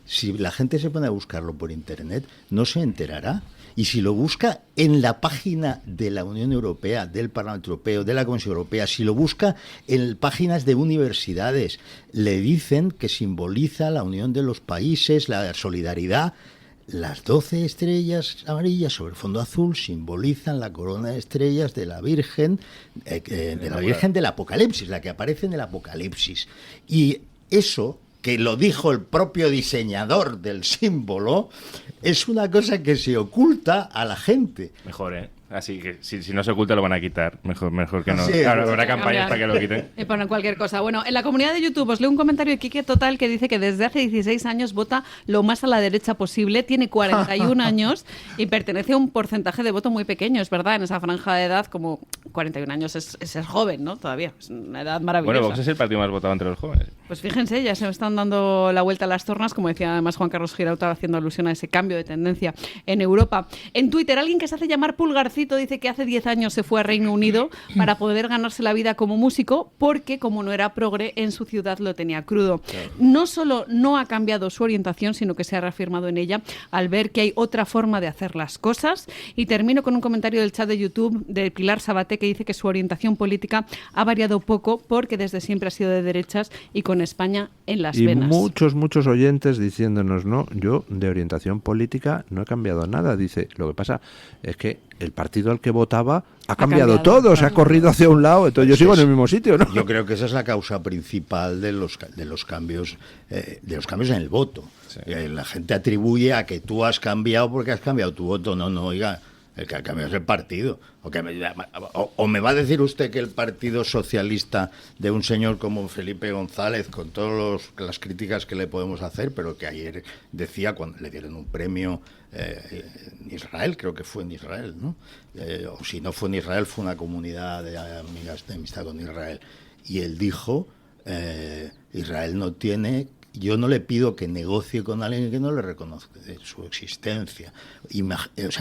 si la gente se pone a buscarlo por Internet, no se enterará. Y si lo busca en la página de la Unión Europea, del Parlamento Europeo, de la Comisión Europea, si lo busca en páginas de universidades, le dicen que simboliza la unión de los países, la solidaridad. Las 12 estrellas amarillas sobre fondo azul simbolizan la corona de estrellas de la Virgen, del Apocalipsis, la que aparece en el Apocalipsis. Y eso, que lo dijo el propio diseñador del símbolo, es una cosa que se oculta a la gente. Mejor, Así que si no se oculta lo van a quitar. Mejor que no. Sí, habrá campañas para que lo quiten. Y ponen cualquier cosa. Bueno, en la comunidad de YouTube os leo un comentario de Quique Total que dice que desde hace 16 años vota lo más a la derecha posible, tiene 41 años y pertenece a un porcentaje de voto muy pequeño, es verdad, en esa franja de edad, como 41 años es joven, ¿no? Todavía, es una edad maravillosa. Bueno, Vox es el partido más votado entre los jóvenes. Pues fíjense, ya se están dando la vuelta a las tornas, como decía además Juan Carlos Girauta, haciendo alusión a ese cambio de tendencia en Europa. En Twitter, alguien que se hace llamar Pulgarcito dice que hace 10 años se fue a Reino Unido para poder ganarse la vida como músico, porque como no era progre, en su ciudad lo tenía crudo. Claro. No solo no ha cambiado su orientación, sino que se ha reafirmado en ella al ver que hay otra forma de hacer las cosas. Y termino con un comentario del chat de YouTube de Pilar Sabaté, que dice que su orientación política ha variado poco porque desde siempre ha sido de derechas y con España en las venas. Y muchos oyentes diciéndonos, no, yo de orientación política no he cambiado nada. Dice, lo que pasa es que el partido al que votaba ha cambiado todo, se ha corrido hacia un lado, entonces yo sigo en el mismo sitio, ¿no? Yo creo que esa es la causa principal de los cambios en el voto. Sí. La gente atribuye a que tú has cambiado porque has cambiado tu voto. No, oiga, el que ha cambiado es el partido. O me va a decir usted que el Partido Socialista de un señor como Felipe González, con todas las críticas que le podemos hacer, pero que ayer decía cuando le dieron un premio en Israel, creo que fue en Israel, ¿no? O si no fue en Israel, fue una comunidad de amigas de amistad con Israel. Y él dijo, Israel no tiene... Yo no le pido que negocie con alguien que no le reconozca su existencia.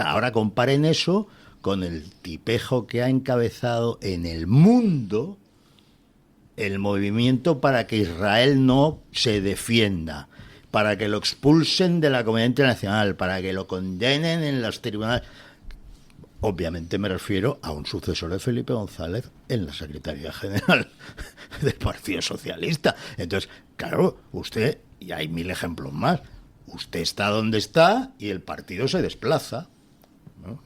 Ahora comparen eso con el tipejo que ha encabezado en el mundo el movimiento para que Israel no se defienda, para que lo expulsen de la comunidad internacional, para que lo condenen en los tribunales. Obviamente me refiero a un sucesor de Felipe González en la Secretaría General del Partido Socialista. Entonces, claro, usted, y hay 1000 ejemplos más, usted está donde está y el partido se desplaza, ¿no?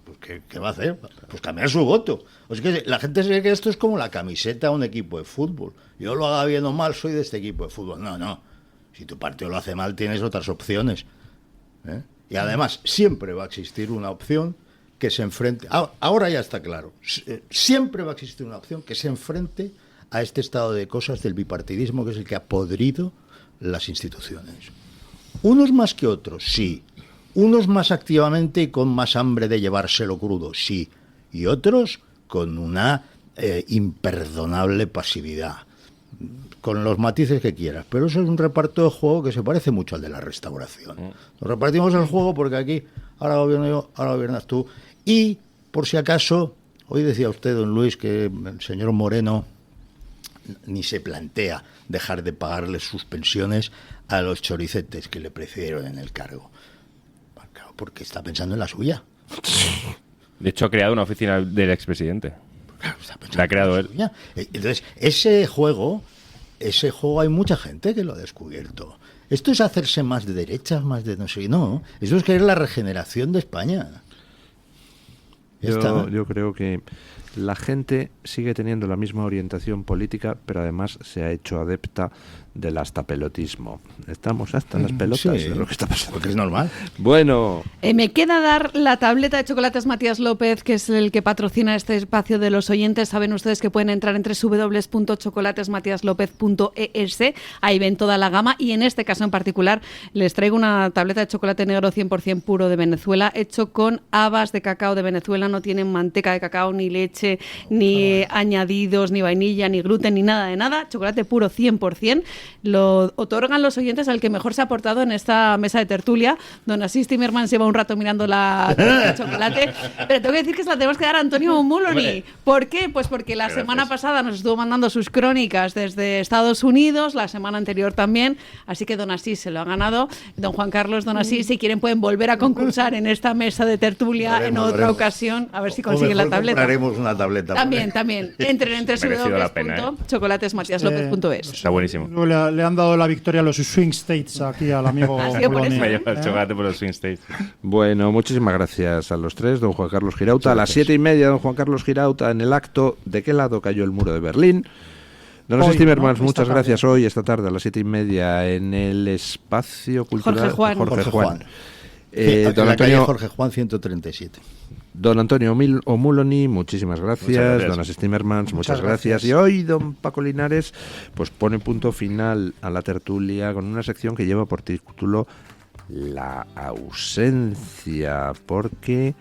Pues ¿qué va a hacer? Pues cambiar su voto. O sea que la gente se cree que esto es como la camiseta de un equipo de fútbol. Yo lo haga bien o mal, soy de este equipo de fútbol. No. Si tu partido lo hace mal, tienes otras opciones. Y además, siempre va a existir una opción que se enfrente, ahora ya está claro, siempre va a existir una opción que se enfrente a este estado de cosas del bipartidismo, que es el que ha podrido las instituciones. Unos más que otros, sí. Unos más activamente y con más hambre de llevárselo crudo, sí. Y otros con una imperdonable pasividad. con los matices que quieras, pero eso es un reparto de juego que se parece mucho al de la Restauración. Nos repartimos el juego porque aquí ahora gobierno yo, ahora gobiernas tú. Y, por si acaso, hoy decía usted, don Luis, que el señor Moreno ni se plantea dejar de pagarle sus pensiones a los choricetes que le precedieron en el cargo. Claro, porque está pensando en la suya. De hecho, ha creado una oficina del expresidente. Claro, la ha creado él. Entonces, ese juego hay mucha gente que lo ha descubierto. Esto es hacerse más de derechas, más de no sé, no. Eso es querer la regeneración de España. Yo creo que la gente sigue teniendo la misma orientación política, pero además se ha hecho adepta del hasta-pelotismo. Estamos hasta las pelotas de lo que está pasando. Porque es normal. Bueno. Me queda dar la tableta de chocolates Matías López, que es el que patrocina este espacio de los oyentes. Saben ustedes que pueden entrar en www.chocolatesmatiaslopez.es. Ahí ven toda la gama. Y en este caso en particular les traigo una tableta de chocolate negro 100% puro de Venezuela, hecho con habas de cacao de Venezuela. No tienen manteca de cacao, ni leche, ni añadidos, ni vainilla, ni gluten, ni nada de nada. Chocolate puro 100%. Lo otorgan los oyentes al que mejor se ha portado en esta mesa de tertulia. Don Asís Timmermans lleva un rato mirando la de chocolate, pero tengo que decir que se la tenemos que dar a Antonio Mulony. ¿Por qué? Pues porque la semana pasada nos estuvo mandando sus crónicas desde Estados Unidos, la semana anterior también, así que Don Asís se lo ha ganado. Don Juan Carlos, Don Asís, si quieren pueden volver a concursar en esta mesa de tertulia en otra ocasión, a ver si consiguen la tableta. Compraremos una tableta. También. Entren en www.chocolatesmatiaslopez.es. Está buenísimo. Le han dado la victoria a los Swing States aquí al amigo Mulony. Me lleva el chocolate por los Swing States. Bueno, muchísimas gracias a los tres, don Juan Carlos Girauta. A las 7:30, don Juan Carlos Girauta, en el acto ¿De qué lado cayó el muro de Berlín? Don Asís Timmermans, muchas gracias. Hoy, esta tarde, a las 7:30, en el Espacio Cultural Jorge Juan. Don la calle Antonio Jorge Juan 137. Don Antonio Mulony, muchísimas gracias. Don Asís Timmermans, muchas gracias. Y hoy don Paco Linares pues pone punto final a la tertulia con una sección que lleva por título La ausencia, porque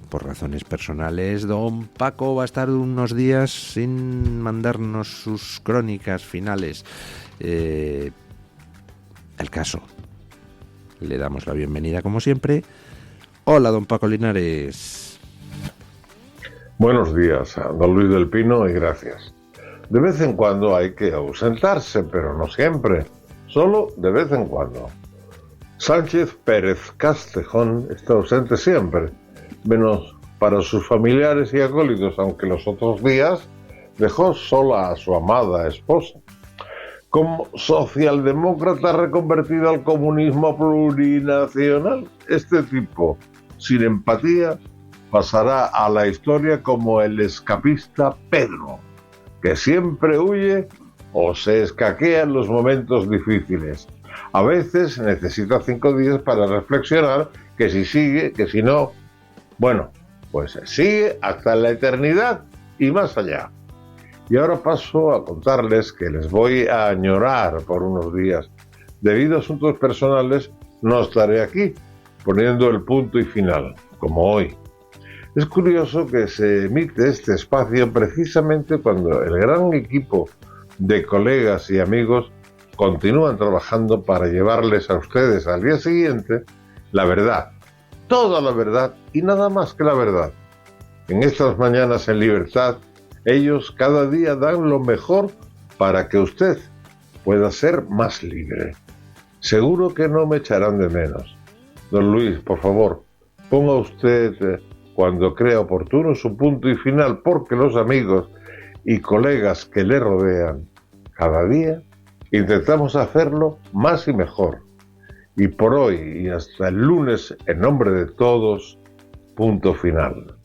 por razones personales don Paco va a estar unos días sin mandarnos sus crónicas finales. El caso, le damos la bienvenida como siempre. Hola, don Paco Linares. Buenos días, don Luis del Pino, y gracias. De vez en cuando hay que ausentarse, pero no siempre, solo de vez en cuando. Sánchez Pérez Castejón está ausente siempre, menos para sus familiares y acólitos, aunque los otros días dejó sola a su amada esposa. Como socialdemócrata reconvertido al comunismo plurinacional, este tipo, sin empatía, pasará a la historia como el escapista Pedro, que siempre huye o se escaquea en los momentos difíciles. A veces necesita 5 días para reflexionar que si sigue, que si no, bueno, pues sigue hasta la eternidad y más allá. Y ahora paso a contarles que les voy a añorar por unos días. Debido a asuntos personales, no estaré aquí, poniendo el punto y final, como hoy. Es curioso que se emite este espacio precisamente cuando el gran equipo de colegas y amigos continúan trabajando para llevarles a ustedes al día siguiente la verdad, toda la verdad y nada más que la verdad. En estas mañanas en libertad, ellos cada día dan lo mejor para que usted pueda ser más libre. Seguro que no me echarán de menos. Don Luis, por favor, ponga usted cuando crea oportuno su punto y final, porque los amigos y colegas que le rodean cada día intentamos hacerlo más y mejor. Y por hoy y hasta el lunes, en nombre de todos, punto final.